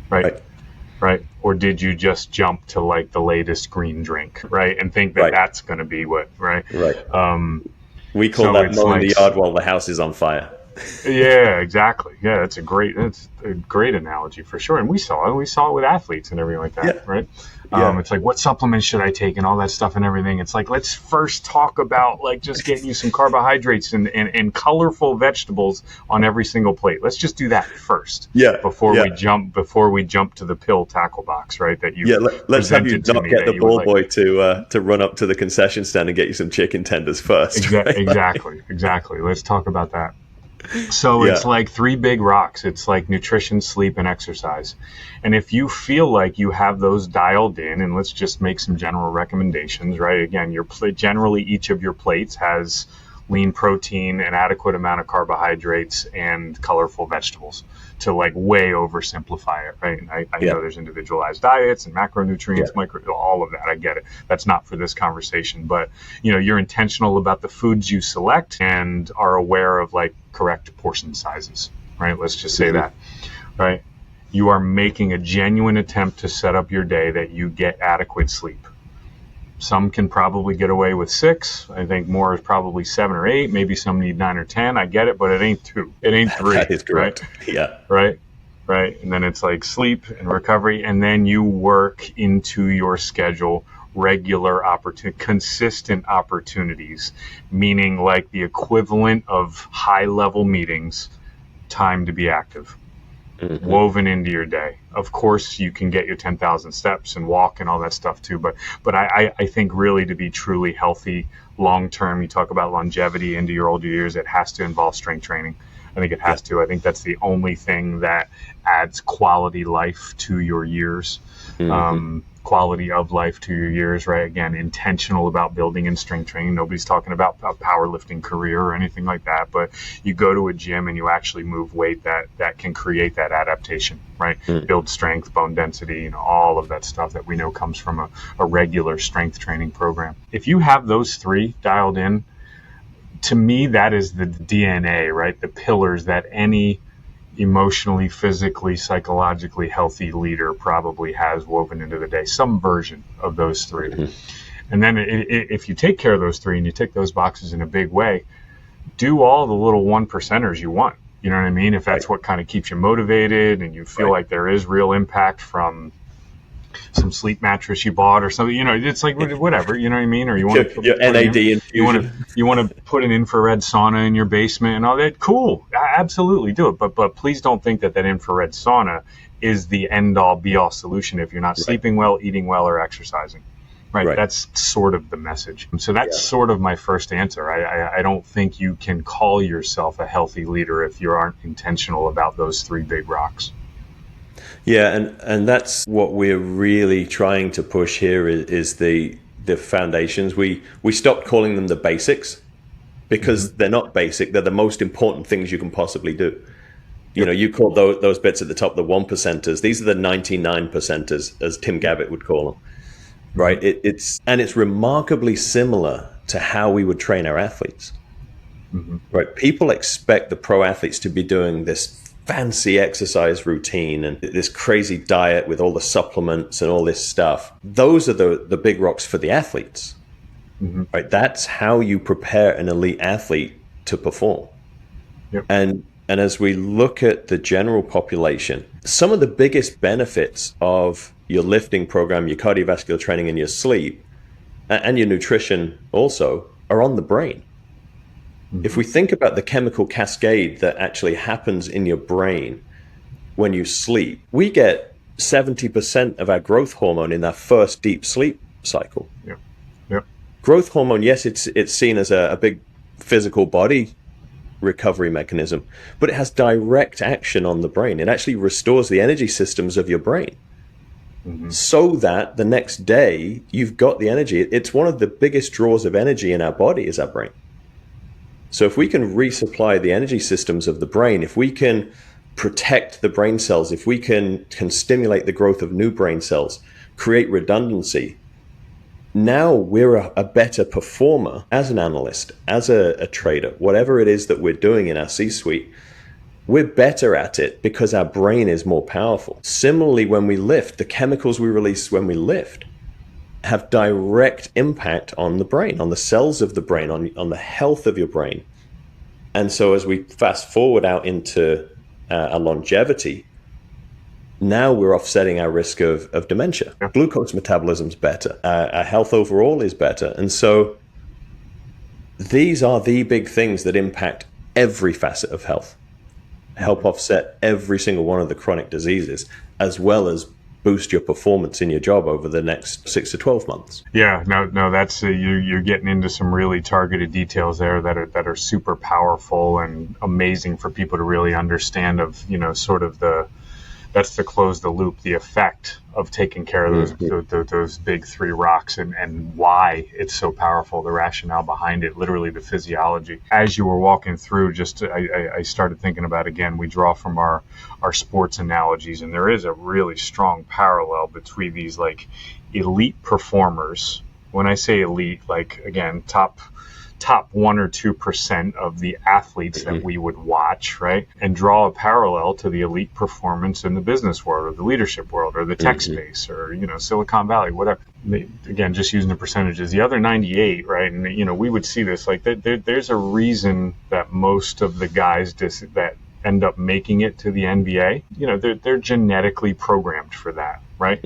Right? Or did you just jump to like the latest green drink, right? And think that that's going to be what, right? We call that mowing the yard while the house is on fire. Yeah, exactly. Yeah, that's a great analogy for sure. And we saw it with athletes and everything like that, right? It's like, what supplements should I take and all that stuff and everything. It's like, let's first talk about like just getting you some carbohydrates and colorful vegetables on every single plate. Let's just do that first. Before we jump to the pill tackle box, right? That you let's have you not get the ball boy to run up to the concession stand and get you some chicken tenders first. Exactly. Let's talk about that. So it's like three big rocks. It's like nutrition, sleep, and exercise. And if you feel like you have those dialed in, and let's just make some general recommendations, right? Again, generally each of your plates has lean protein, an adequate amount of carbohydrates, and colorful vegetables to like way oversimplify it, right? And I know there's individualized diets and macronutrients, all of that. I get it. That's not for this conversation, but you're intentional about the foods you select and are aware of like correct portion sizes, right? Let's just say that, right? You are making a genuine attempt to set up your day that you get adequate sleep. Some can probably get away with 6. I think more is probably 7 or 8. Maybe some need 9 or 10. I get it, but it ain't 2. It ain't 3. That is correct. Right? Right. And then it's like sleep and recovery. And then you work into your schedule regular consistent opportunities, meaning like the equivalent of high-level meetings, time to be active. Woven into your day. Of course, you can get your 10,000 steps and walk and all that stuff too. But I think really to be truly healthy long term, you talk about longevity into your older years, it has to involve strength training. I think it has to. I think that's the only thing that adds quality life to your years. Quality of life to your years, right? Again, intentional about building in strength training. Nobody's talking about a powerlifting career or anything like that, but you go to a gym and you actually move weight that can create that adaptation, right? Build strength, bone density, all of that stuff that we know comes from a regular strength training program. If you have those three dialed in, to me, that is the DNA, right? The pillars that any emotionally, physically, psychologically healthy leader probably has woven into the day, some version of those three. And then if you take care of those three and you tick those boxes in a big way, do all the little 1%ers you want, You know what I mean? If that's what kind of keeps you motivated and you feel like there is real impact from some sleep mattress you bought or something, it's like whatever, you know what I mean? Or you want to your NAD infusion. you want to put an infrared sauna in your basement and all that. Cool, absolutely do it. But please don't think that infrared sauna is the end all be all solution if you're not sleeping well, eating well, or exercising. Right. That's sort of the message. So that's sort of my first answer. I don't think you can call yourself a healthy leader if you aren't intentional about those three big rocks. Yeah, and that's what we're really trying to push here is the foundations. We stopped calling them the basics because they're not basic. They're the most important things you can possibly do. You call those bits at the top the 1%ers. These are the 99%ers, as Tim Gabbett would call them. Right. It's remarkably similar to how we would train our athletes. Right. People expect the pro athletes to be doing this fancy exercise routine and this crazy diet with all the supplements and all this stuff. Those are the big rocks for the athletes. Right. That's how you prepare an elite athlete to perform. Yep. And as we look at the general population, some of the biggest benefits of your lifting program, your cardiovascular training, and your sleep, and your nutrition also, are on the brain. If we think about the chemical cascade that actually happens in your brain when you sleep, we get 70% of our growth hormone in that first deep sleep cycle. Yep. Growth hormone, yes, it's seen as a big physical body recovery mechanism, but it has direct action on the brain. It actually restores the energy systems of your brain. So that the next day you've got the energy. It's one of the biggest draws of energy in our body is our brain. So if we can resupply the energy systems of the brain, if we can protect the brain cells, if we can stimulate the growth of new brain cells, create redundancy, now we're a better performer as an analyst, as a trader, whatever it is that we're doing in our C-suite. We're better at it because our brain is more powerful. Similarly, when we lift, the chemicals we release when we lift have direct impact on the brain, on the cells of the brain, on the health of your brain. And so as we fast forward out into our longevity, now we're offsetting our risk of dementia. Glucose metabolism's better. Our health overall is better. And so these are the big things that impact every facet of health. Help offset every single one of the chronic diseases, as well as boost your performance in your job over the next 6 to 12 months. Yeah, no, that's you're getting into some really targeted details there that are super powerful and amazing for people to really understand of, sort of that's to close the loop, the effect of taking care of those big three rocks and why it's so powerful, the rationale behind it, literally the physiology. As you were walking through, I started thinking about, again, we draw from our sports analogies, and there is a really strong parallel between these like elite performers. When I say elite, like, again, top 1 or 2% of the athletes that we would watch, right? And draw a parallel to the elite performance in the business world or the leadership world or the tech space or, Silicon Valley, whatever. Again, just using the percentages. The other 98, right? And, we would see this, like there's a reason that most of the guys that end up making it to the NBA, they're genetically programmed for that, right?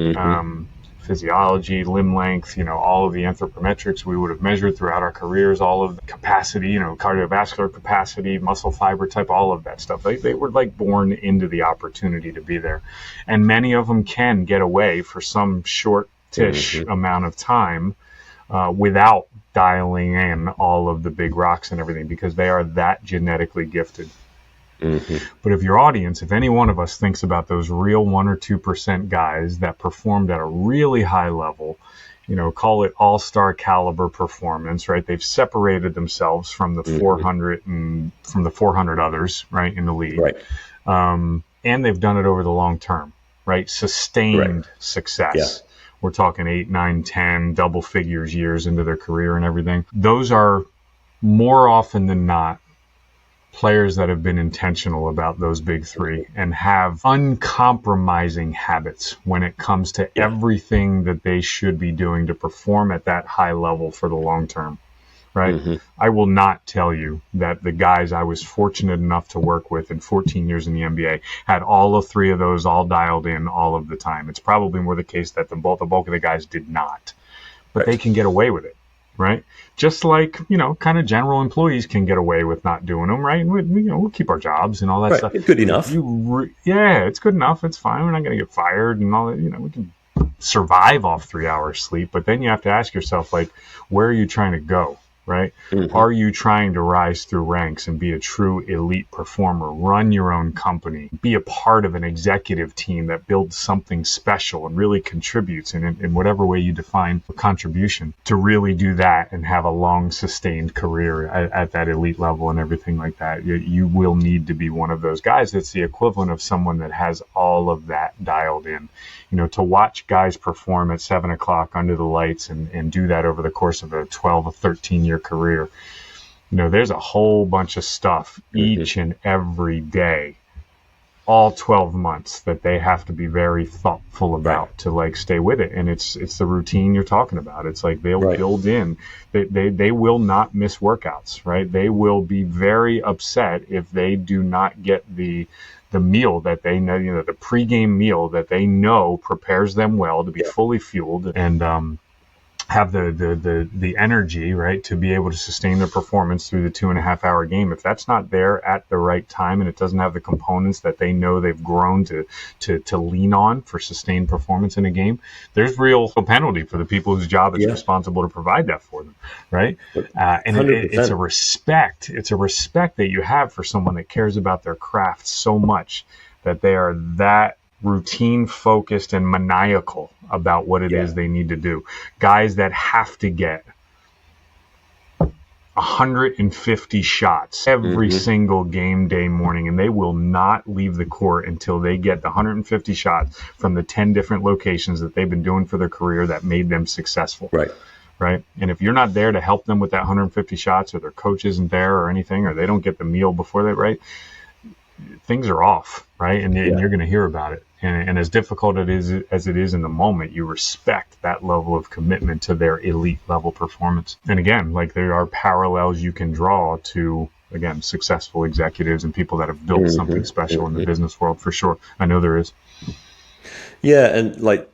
Physiology, limb length, all of the anthropometrics we would have measured throughout our careers, all of the capacity, cardiovascular capacity, muscle fiber type, all of that stuff. They were like born into the opportunity to be there. And many of them can get away for some short-ish amount of time without dialing in all of the big rocks and everything because they are that genetically gifted. But if your audience, if any one of us thinks about those real 1 or 2% guys that performed at a really high level, call it all-star caliber performance, right? They've separated themselves from the 400 and from the 400 others, right, in the league. Right. And they've done it over the long term, right? Sustained success. Yeah. We're talking 8, 9, 10 double figures years into their career and everything. Those are more often than not players that have been intentional about those big three and have uncompromising habits when it comes to everything that they should be doing to perform at that high level for the long term, right? I will not tell you that the guys I was fortunate enough to work with in 14 years in the NBA had all of three of those all dialed in all of the time. It's probably more the case that the bulk of the guys did not, but they can get away with it, right? Just like, kind of general employees can get away with not doing them, right? We'll keep our jobs and all that stuff. It's good enough. It's good enough. It's fine. We're not going to get fired and all that. We can survive off 3 hours sleep, but then you have to ask yourself, like, where are you trying to go? Right? Are you trying to rise through ranks and be a true elite performer, run your own company, be a part of an executive team that builds something special and really contributes in whatever way you define a contribution, to really do that and have a long sustained career at that elite level and everything like that? You will need to be one of those guys that's the equivalent of someone that has all of that dialed in. To watch guys perform at 7 o'clock under the lights and do that over the course of a 12 or 13 year career. There's a whole bunch of stuff each and every day, all 12 months, that they have to be very thoughtful about to like stay with it. And it's the routine you're talking about. It's like they'll build in, they will not miss workouts, right? They will be very upset if they do not get the meal that they know, the pregame meal that they know prepares them well to be fully fueled and have the energy, right, to be able to sustain their performance through the 2.5 hour game. If that's not there at the right time and it doesn't have the components that they know they've grown to lean on for sustained performance in a game, there's real penalty for the people whose job is responsible to provide that for them, right? And it's a respect. It's a respect that you have for someone that cares about their craft so much that they are that routine focused and maniacal about what it is they need to do. Guys that have to get 150 shots every single game day morning, and they will not leave the court until they get the 150 shots from the 10 different locations that they've been doing for their career that made them successful. Right. And if you're not there to help them with that 150 shots, or their coach isn't there or anything, or they don't get the meal before that, right, things are off, right? And you're going to hear about it. And as difficult as it is in the moment, you respect that level of commitment to their elite level performance. And again, like, there are parallels you can draw to, again, successful executives and people that have built something special in the business world, for sure. I know there is. Yeah, and like,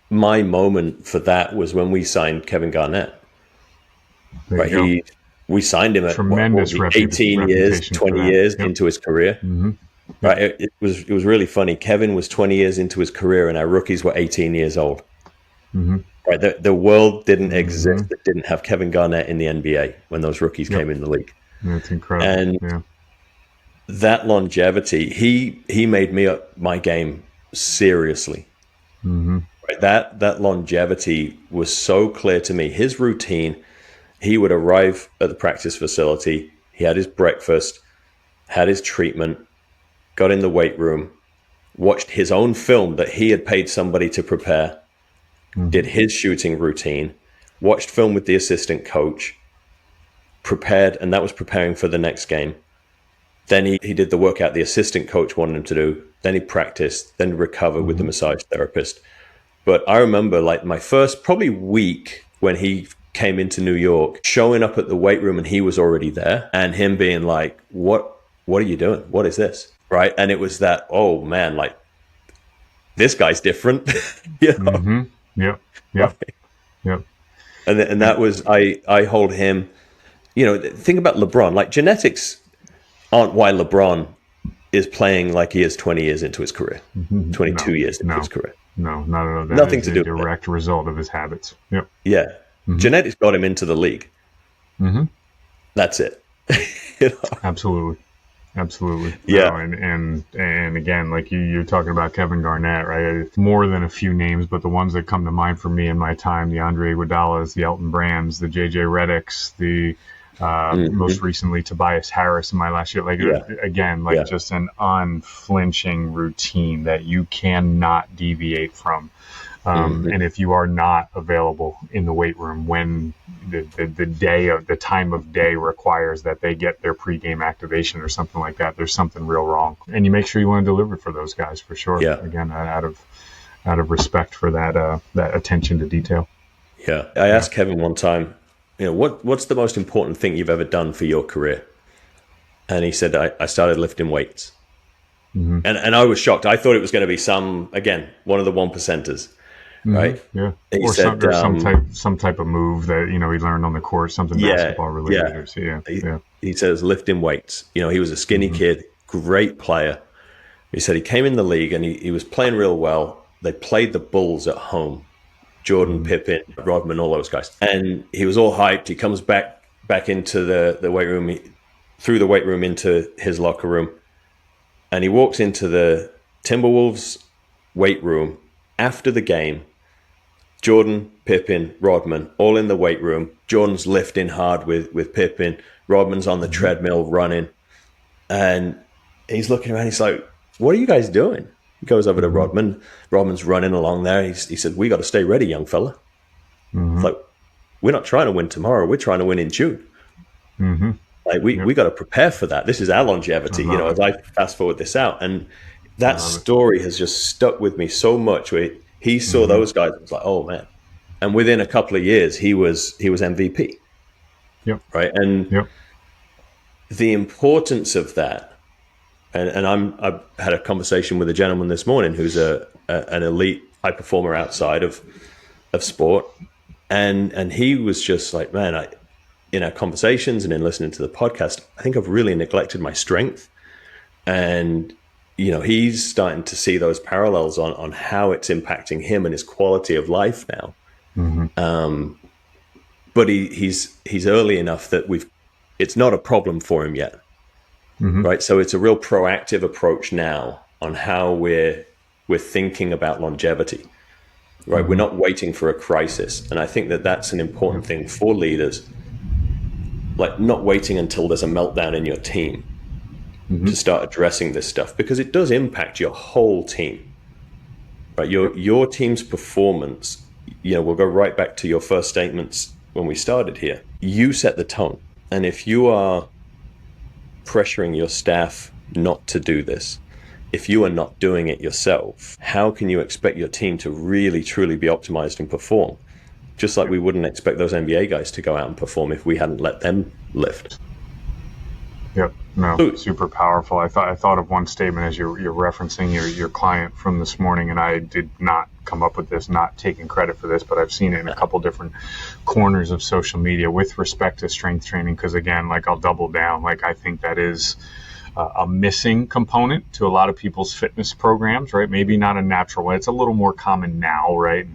my moment for that was when we signed Kevin Garnett. Right, we signed him at tremendous 18 years, 20 years into his career. Right, it was really funny. Kevin was 20 years into his career, and our rookies were 18 years old. Right, the world didn't exist that didn't have Kevin Garnett in the NBA when those rookies came in the league. That's incredible. And that longevity, he made me up my game seriously. Right, that longevity was so clear to me. His routine. He would arrive at the practice facility. He had his breakfast, had his treatment, got in the weight room, watched his own film that he had paid somebody to prepare, did his shooting routine, watched film with the assistant coach, prepared, and that was preparing for the next game. Then he did the workout the assistant coach wanted him to do. Then he practiced, then recovered with the massage therapist. But I remember, like, my first probably week when he came into New York, showing up at the weight room and he was already there, and him being like, what are you doing? What is this? Right. And it was that, oh man, like, this guy's different. Yep. And that was, I hold him, think about LeBron, like, genetics aren't why LeBron is playing like he is 20 years into his career, 22 years into his career. No, not at all. That Nothing is to do a with direct result of his habits. Yep. Yeah. Genetics got him into the league. That's it. Absolutely. Yeah. No, and again, like you're talking about Kevin Garnett, right? More than a few names, but the ones that come to mind for me in my time: the Andre Iguodala's, the Elton Brands, the JJ Redicks, the most recently Tobias Harris in my last year. Like, again, like, just an unflinching routine that you cannot deviate from. And if you are not available in the weight room when the time of day requires that they get their pregame activation or something like that, there's something real wrong. And you make sure you want to deliver for those guys, for sure. Yeah. Again, out of respect for that attention to detail. Yeah. I asked Kevin one time, what's the most important thing you've ever done for your career? And he said, I started lifting weights. Mm-hmm. And I was shocked. I thought it was going to be one of the 1%ers, right? Yeah. He Or said, some type of move that, he learned on the course, something basketball related. He says lifting weights. He was a skinny kid, great player. He said he came in the league and he was playing real well. They played the Bulls at home. Jordan, Pippen, Rodman, all those guys. And he was all hyped. He comes back into the weight room, through the weight room into his locker room. And he walks into the Timberwolves weight room after the game. Jordan, Pippen, Rodman, all in the weight room. Jordan's lifting hard with Pippen. Rodman's on the treadmill running. And he's looking around. He's like, what are you guys doing? He goes over to Rodman. Rodman's running along there. He said, we got to stay ready, young fella. It's like, we're not trying to win tomorrow. We're trying to win in June. Like we got to prepare for that. This is our longevity, as I fast forward this out. And that story has just stuck with me so much, where he saw those guys and was like, oh man. And within a couple of years, he was MVP. Yep. Right. And the importance of that, and I've had a conversation with a gentleman this morning who's an elite high performer outside of sport. And he was just like, man, in our conversations and in listening to the podcast, I think I've really neglected my strength. And, he's starting to see those parallels on how it's impacting him and his quality of life now. But he's early enough that it's not a problem for him yet. Right. So it's a real proactive approach now on how we're thinking about longevity. Right. We're not waiting for a crisis. And I think that that's an important thing for leaders, like not waiting until there's a meltdown in your team to start addressing this stuff, because it does impact your whole team. Right. Your team's performance, we'll go right back to your first statements when we started here. You set the tone. And if you are pressuring your staff not to do this, if you are not doing it yourself, how can you expect your team to really, truly be optimized and perform? Just like we wouldn't expect those NBA guys to go out and perform if we hadn't let them lift. Yep. No, super powerful. I thought of one statement as you're referencing your client from this morning, and I did not come up with this, not taking credit for this, but I've seen it in a couple different corners of social media with respect to strength training. Because again, I'll double down. I think that is a missing component to a lot of people's fitness programs, right? Maybe not a natural way. It's a little more common now, right?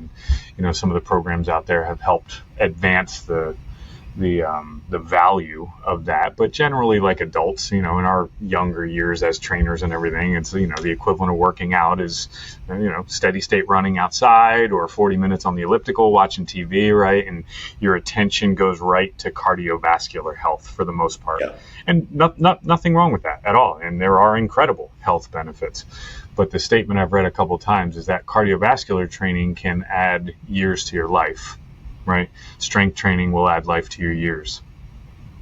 And some of the programs out there have helped advance the value of that. But generally, like adults, in our younger years as trainers and everything, it's the equivalent of working out is steady state running outside or 40 minutes on the elliptical watching TV, right? And your attention goes right to cardiovascular health for the most part. And nothing wrong with that at all. And there are incredible health benefits. But the statement I've read a couple times is that cardiovascular training can add years to your life. Right, strength training will add life to your years.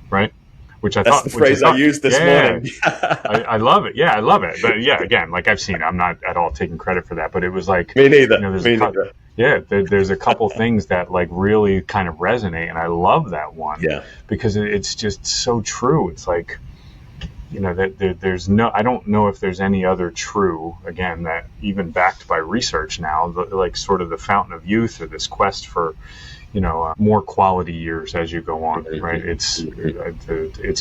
Right, That's the phrase I used this morning. I love it. Yeah, I love it. But again, I've seen it. I'm not at all taking credit for that. But it was like me neither. There's a couple things that really kind of resonate, and I love that one. Yeah, because it's just so true. It's that there's no, I don't know if there's any other true, again, that even backed by research now, sort of the fountain of youth or this quest for, more quality years as you go on, right? It's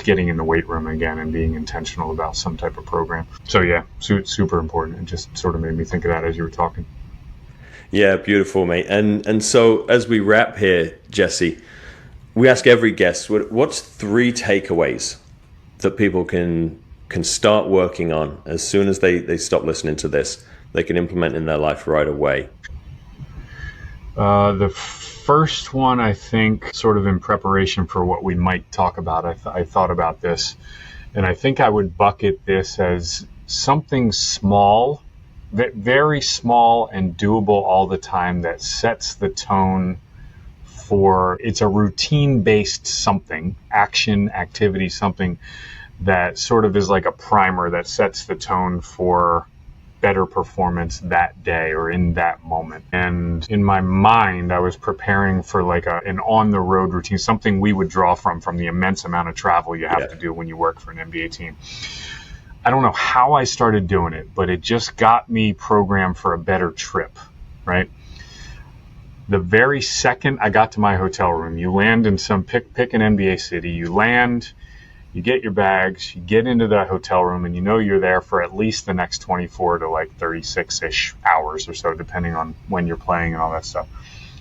getting in the weight room again and being intentional about some type of program. So super important. It just sort of made me think of that as you were talking. Yeah, beautiful, mate. And so as we wrap here, Jesse, we ask every guest, what's 3 takeaways that people can start working on as soon as they stop listening to this, they can implement in their life right away? The first one, I think, sort of in preparation for what we might talk about, I thought about this, and I think I would bucket this as something small, very small and doable all the time that sets the tone for, it's a routine-based something, action, activity, something that sort of is like a primer that sets the tone for better performance that day or in that moment. And in my mind, I was preparing for like an on-the-road routine, something we would draw from the immense amount of travel you have to do when you work for an NBA team. I don't know how I started doing it, but it just got me programmed for a better trip, right? The very second I got to my hotel room, you land in some pick an NBA city, you land, you get your bags, you get into the hotel room, and you know you're there for at least the next 24 to like 36-ish hours or so, depending on when you're playing and all that stuff.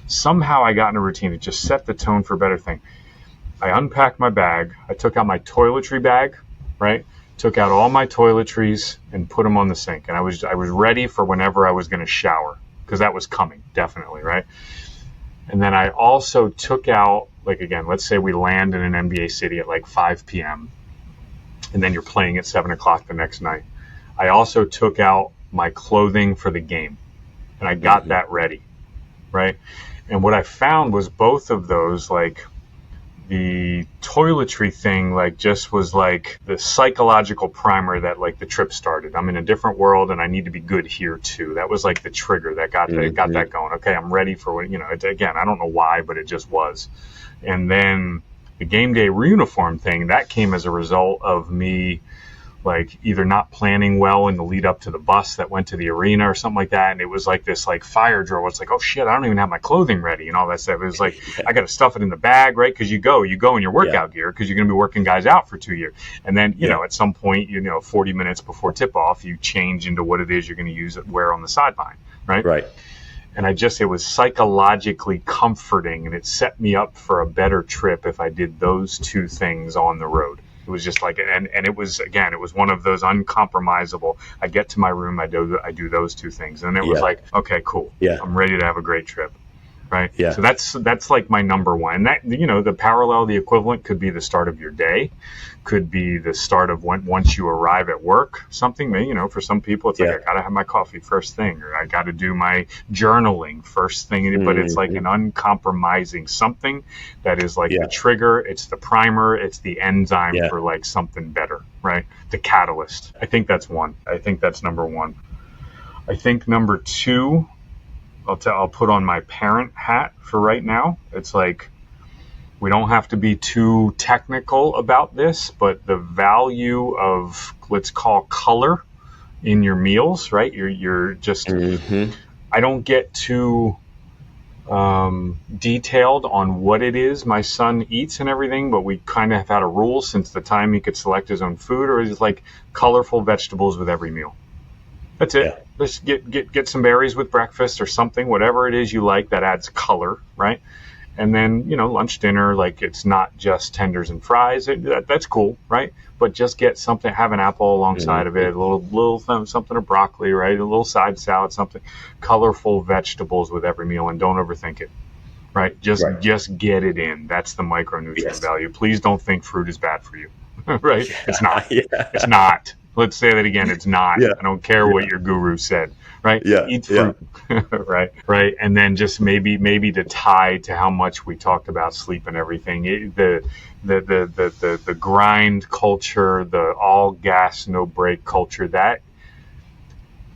Somehow I got in a routine that just set the tone for a better thing. I unpacked my bag. I took out my toiletry bag, right? Took out all my toiletries and put them on the sink. And I was ready for whenever I was going to shower, because that was coming, definitely, right? And then I also took out, like, again, let's say we land in an NBA city at like 5 p.m. and then you're playing at 7 o'clock the next night. I also took out my clothing for the game, and I got that ready, right? And what I found was both of those, like, the toiletry thing, like, just was like the psychological primer that like the trip started. I'm in a different world and I need to be good here too. That was like the trigger that got that going. Okay, I'm ready for what, again, I don't know why, but it just was. And then the game day uniform thing, that came as a result of me like either not planning well in the lead up to the bus that went to the arena or something like that. And it was like this like fire drill. It's like, oh shit, I don't even have my clothing ready and all that stuff. It was like, I got to stuff it in the bag, right? Because you go in your workout gear because you're going to be working guys out for 2 years. And then, you know, at some point, 40 minutes before tip off, you change into what it is you're going to use at wear on the sideline, right? Right. And it was psychologically comforting, and it set me up for a better trip if I did those two things on the road. It was just like, and it was, again, it was one of those uncompromisable. I get to my room, I do those two things. And it was like, okay, cool. Yeah. I'm ready to have a great trip. Right. Yeah. So that's like my number one. And that, the parallel, the equivalent could be the start of your day, could be the start of once you arrive at work, something, for some people, it's like, I got to have my coffee first thing, or I got to do my journaling first thing. But it's like an uncompromising something that is like the trigger. It's the primer. It's the enzyme for like something better. Right. The catalyst. I think that's one. I think that's number one. I think number two, I'll put on my parent hat for right now. It's like, we don't have to be too technical about this, but the value of, let's call, color in your meals, right? You're just, I don't get too detailed on what it is my son eats and everything, but we kind of have had a rule since the time he could select his own food, or it's like colorful vegetables with every meal. That's it. Yeah. Let's get some berries with breakfast or something, whatever it is you like that adds color, right? And then, lunch, dinner, like it's not just tenders and fries. That's cool, right? But just get something, have an apple alongside of it, a little something of broccoli, right? A little side salad, something. Colorful vegetables with every meal, and don't overthink it, right? Just get it in. That's the micronutrient value. Please don't think fruit is bad for you, right? Yeah. It's not. It's not. Let's say that again. It's not. I don't care what your guru said, right? Eat fruit, right. And then just maybe to tie to how much we talked about sleep and everything. The grind culture, the all gas no brake culture. That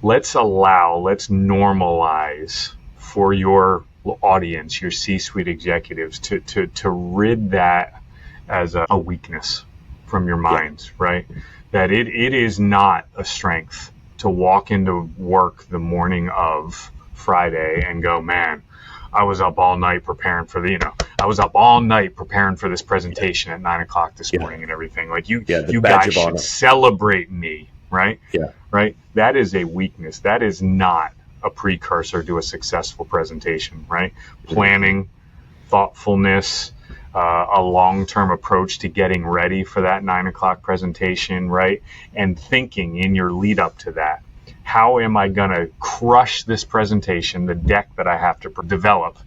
let's normalize for your audience, your C-suite executives, to rid that as a weakness from your minds, right? That it is not a strength to walk into work the morning of Friday and go, man, I was up all night preparing for this presentation at 9 o'clock this morning and everything. Like you guys should celebrate me, right? Yeah. Right. That is a weakness. That is not a precursor to a successful presentation, right? Planning, thoughtfulness, a long-term approach to getting ready for that 9 o'clock presentation, right? And thinking in your lead up to that, how am I going to crush this presentation, the deck that I have to develop,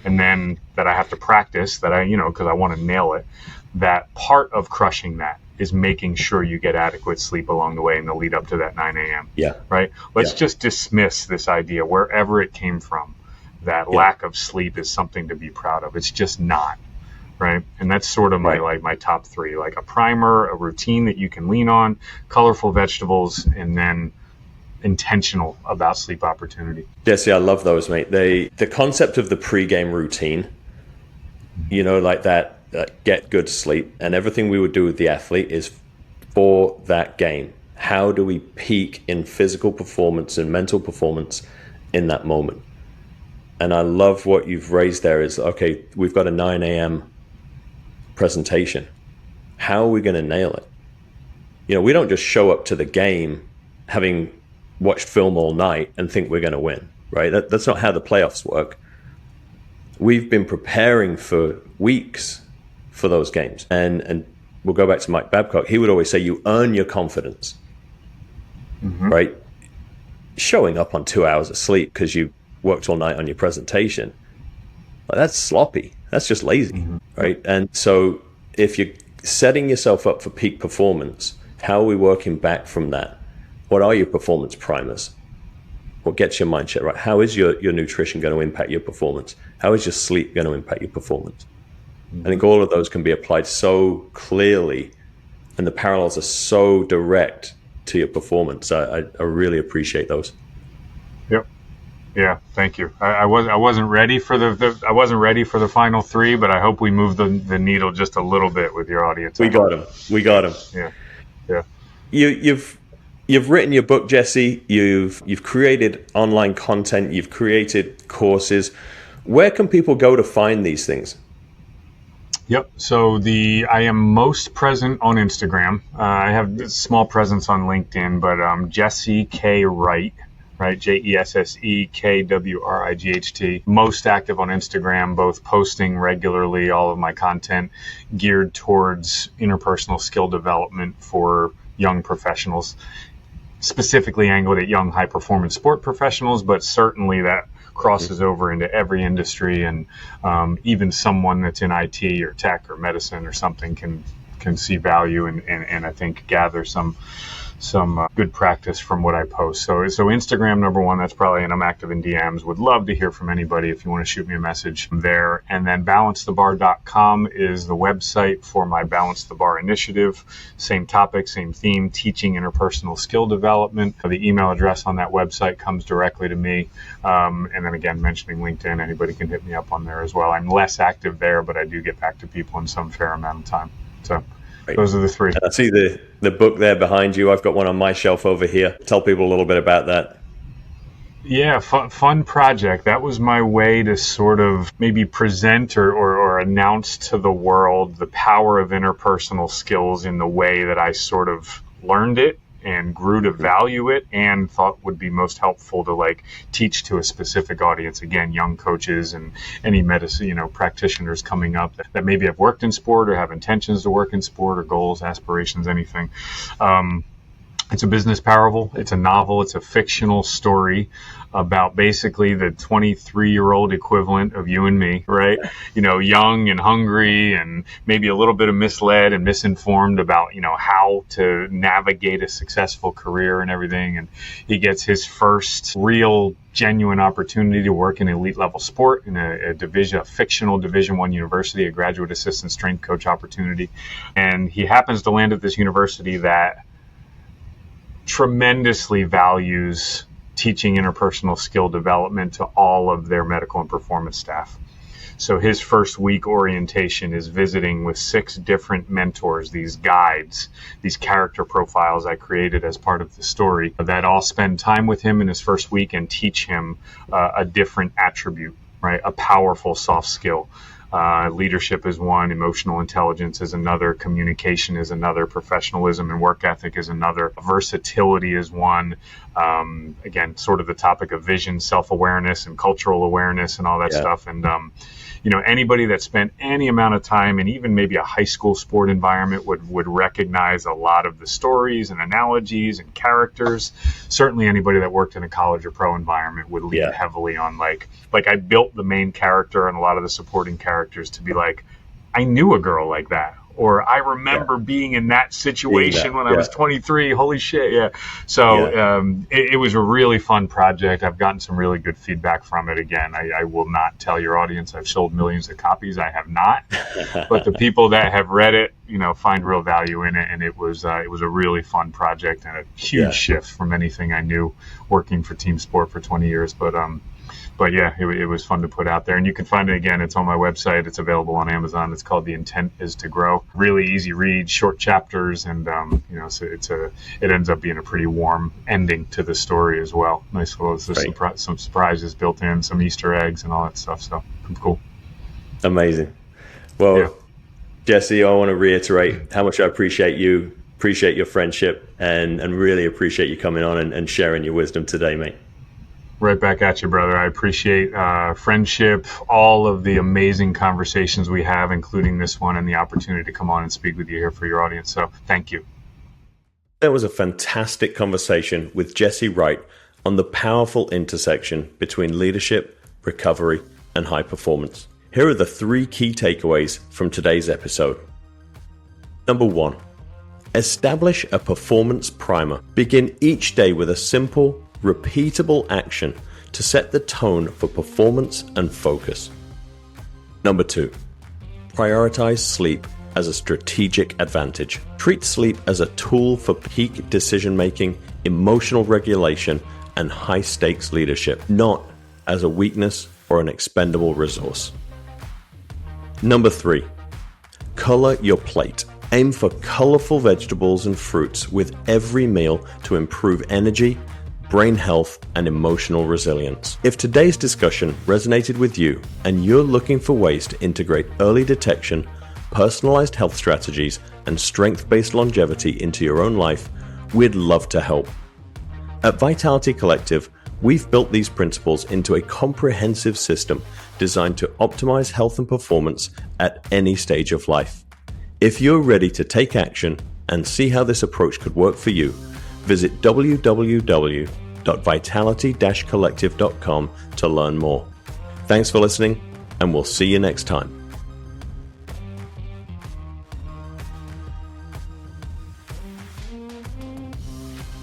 and then that I have to practice, that because I want to nail it. That part of crushing that is making sure you get adequate sleep along the way in the lead up to that 9 a.m. Yeah. Right? Let's just dismiss this idea, wherever it came from, that lack of sleep is something to be proud of. It's just not. Right. And that's sort of my top three, like a primer, a routine that you can lean on, colorful vegetables, and then intentional about sleep opportunity. Jesse, I love those, mate. The concept of the pre-game routine, like that, get good sleep, and everything we would do with the athlete is for that game. How do we peak in physical performance and mental performance in that moment? And I love what you've raised there is, okay, we've got a 9 a.m. presentation. How are we going to nail it? We don't just show up to the game having watched film all night and think we're going to win, right? That's not how the playoffs work. We've been preparing for weeks for those games. And we'll go back to Mike Babcock. He would always say, you earn your confidence, right? Showing up on 2 hours of sleep because you worked all night on your presentation, that's sloppy. That's just lazy, right? And so if you're setting yourself up for peak performance, how are we working back from that? What are your performance primers? What gets your mindset right? How is your nutrition going to impact your performance? How is your sleep going to impact your performance? I think all of those can be applied so clearly, and the parallels are so direct to your performance. I really appreciate those. Yep. Yeah, thank you. I wasn't ready for the final three, but I hope we moved the needle just a little bit with your audience. We got them. Yeah. You've written your book, Jesse. You've created online content. You've created courses. Where can people go to find these things? Yep. So I am most present on Instagram. I have a small presence on LinkedIn, but Jesse K. Wright, right? JESSEKWRIGHT. Most active on Instagram, both posting regularly all of my content geared towards interpersonal skill development for young professionals, specifically angled at young high-performance sport professionals, but certainly that crosses over into every industry, and even someone that's in IT or tech or medicine or something can see value and I think gather some good practice from what I post. So Instagram, number one, that's probably, and I'm active in DMs. Would love to hear from anybody if you want to shoot me a message there. And then balancethebar.com is the website for my Balance the Bar initiative. Same topic, same theme, teaching interpersonal skill development. The email address on that website comes directly to me. And then again, mentioning LinkedIn, anybody can hit me up on there as well. I'm less active there, but I do get back to people in some fair amount of time. So those are the three. I see the book there behind you. I've got one on my shelf over here. Tell people a little bit about that. Yeah, fun project. That was my way to sort of maybe present or announce to the world the power of interpersonal skills in the way that I sort of learned it and grew to value it and thought would be most helpful to teach to a specific audience. Again, young coaches and any medicine, practitioners coming up that maybe have worked in sport or have intentions to work in sport or goals, aspirations, anything. It's a business parable. It's a novel. It's a fictional story about basically the 23-year-old equivalent of you and me, right? Young and hungry and maybe a little bit of misled and misinformed about, how to navigate a successful career and everything. And he gets his first real, genuine opportunity to work in elite level sport in a fictional Division I university, a graduate assistant strength coach opportunity. And he happens to land at this university that tremendously values teaching interpersonal skill development to all of their medical and performance staff. So his first week orientation is visiting with 6 different mentors, these guides, these character profiles I created as part of the story that all spend time with him in his first week and teach him a different attribute, right? A powerful soft skill. Leadership is one, emotional intelligence is another, communication is another, professionalism and work ethic is another, versatility is one. Again, sort of the topic of vision, self-awareness and cultural awareness and all that stuff. And, anybody that spent any amount of time in even maybe a high school sport environment would recognize a lot of the stories and analogies and characters. Certainly anybody that worked in a college or pro environment would lean heavily on like I built the main character and a lot of the supporting characters to be like, I knew a girl like that, or I remember being in that situation when I was 23. Holy shit. Yeah. So it was a really fun project. I've gotten some really good feedback from it. Again, I will not tell your audience I've sold millions of copies. I have not. But the people that have read it, find real value in it. And it was a really fun project and a huge shift from anything I knew working for team sport for 20 years. But yeah, it was fun to put out there. And you can find it again. It's on my website. It's available on Amazon. It's called The Intent Is to Grow. Really easy read, short chapters. And, so it ends up being a pretty warm ending to the story as well. Nice little, some surprises built in, some Easter eggs and all that stuff. So cool. Amazing. Well, Jesse, I want to reiterate how much I appreciate you, appreciate your friendship, and really appreciate you coming on and sharing your wisdom today, mate. Right back at you, brother. I appreciate friendship, all of the amazing conversations we have, including this one, and the opportunity to come on and speak with you here for your audience. So thank you. That was a fantastic conversation with Jesse Wright on the powerful intersection between leadership, recovery, and high performance. Here are the 3 key takeaways from today's episode. Number 1, establish a performance primer. Begin each day with a simple, repeatable action to set the tone for performance and focus. Number 2, prioritize sleep as a strategic advantage. Treat sleep as a tool for peak decision-making, emotional regulation, and high-stakes leadership, not as a weakness or an expendable resource. Number 3, color your plate. Aim for colorful vegetables and fruits with every meal to improve energy, brain health, and emotional resilience. If today's discussion resonated with you and you're looking for ways to integrate early detection, personalized health strategies, and strength-based longevity into your own life, we'd love to help. At Vitality Collective, we've built these principles into a comprehensive system designed to optimize health and performance at any stage of life. If you're ready to take action and see how this approach could work for you, visit www.vitality-collective.com to learn more. Thanks for listening, and we'll see you next time.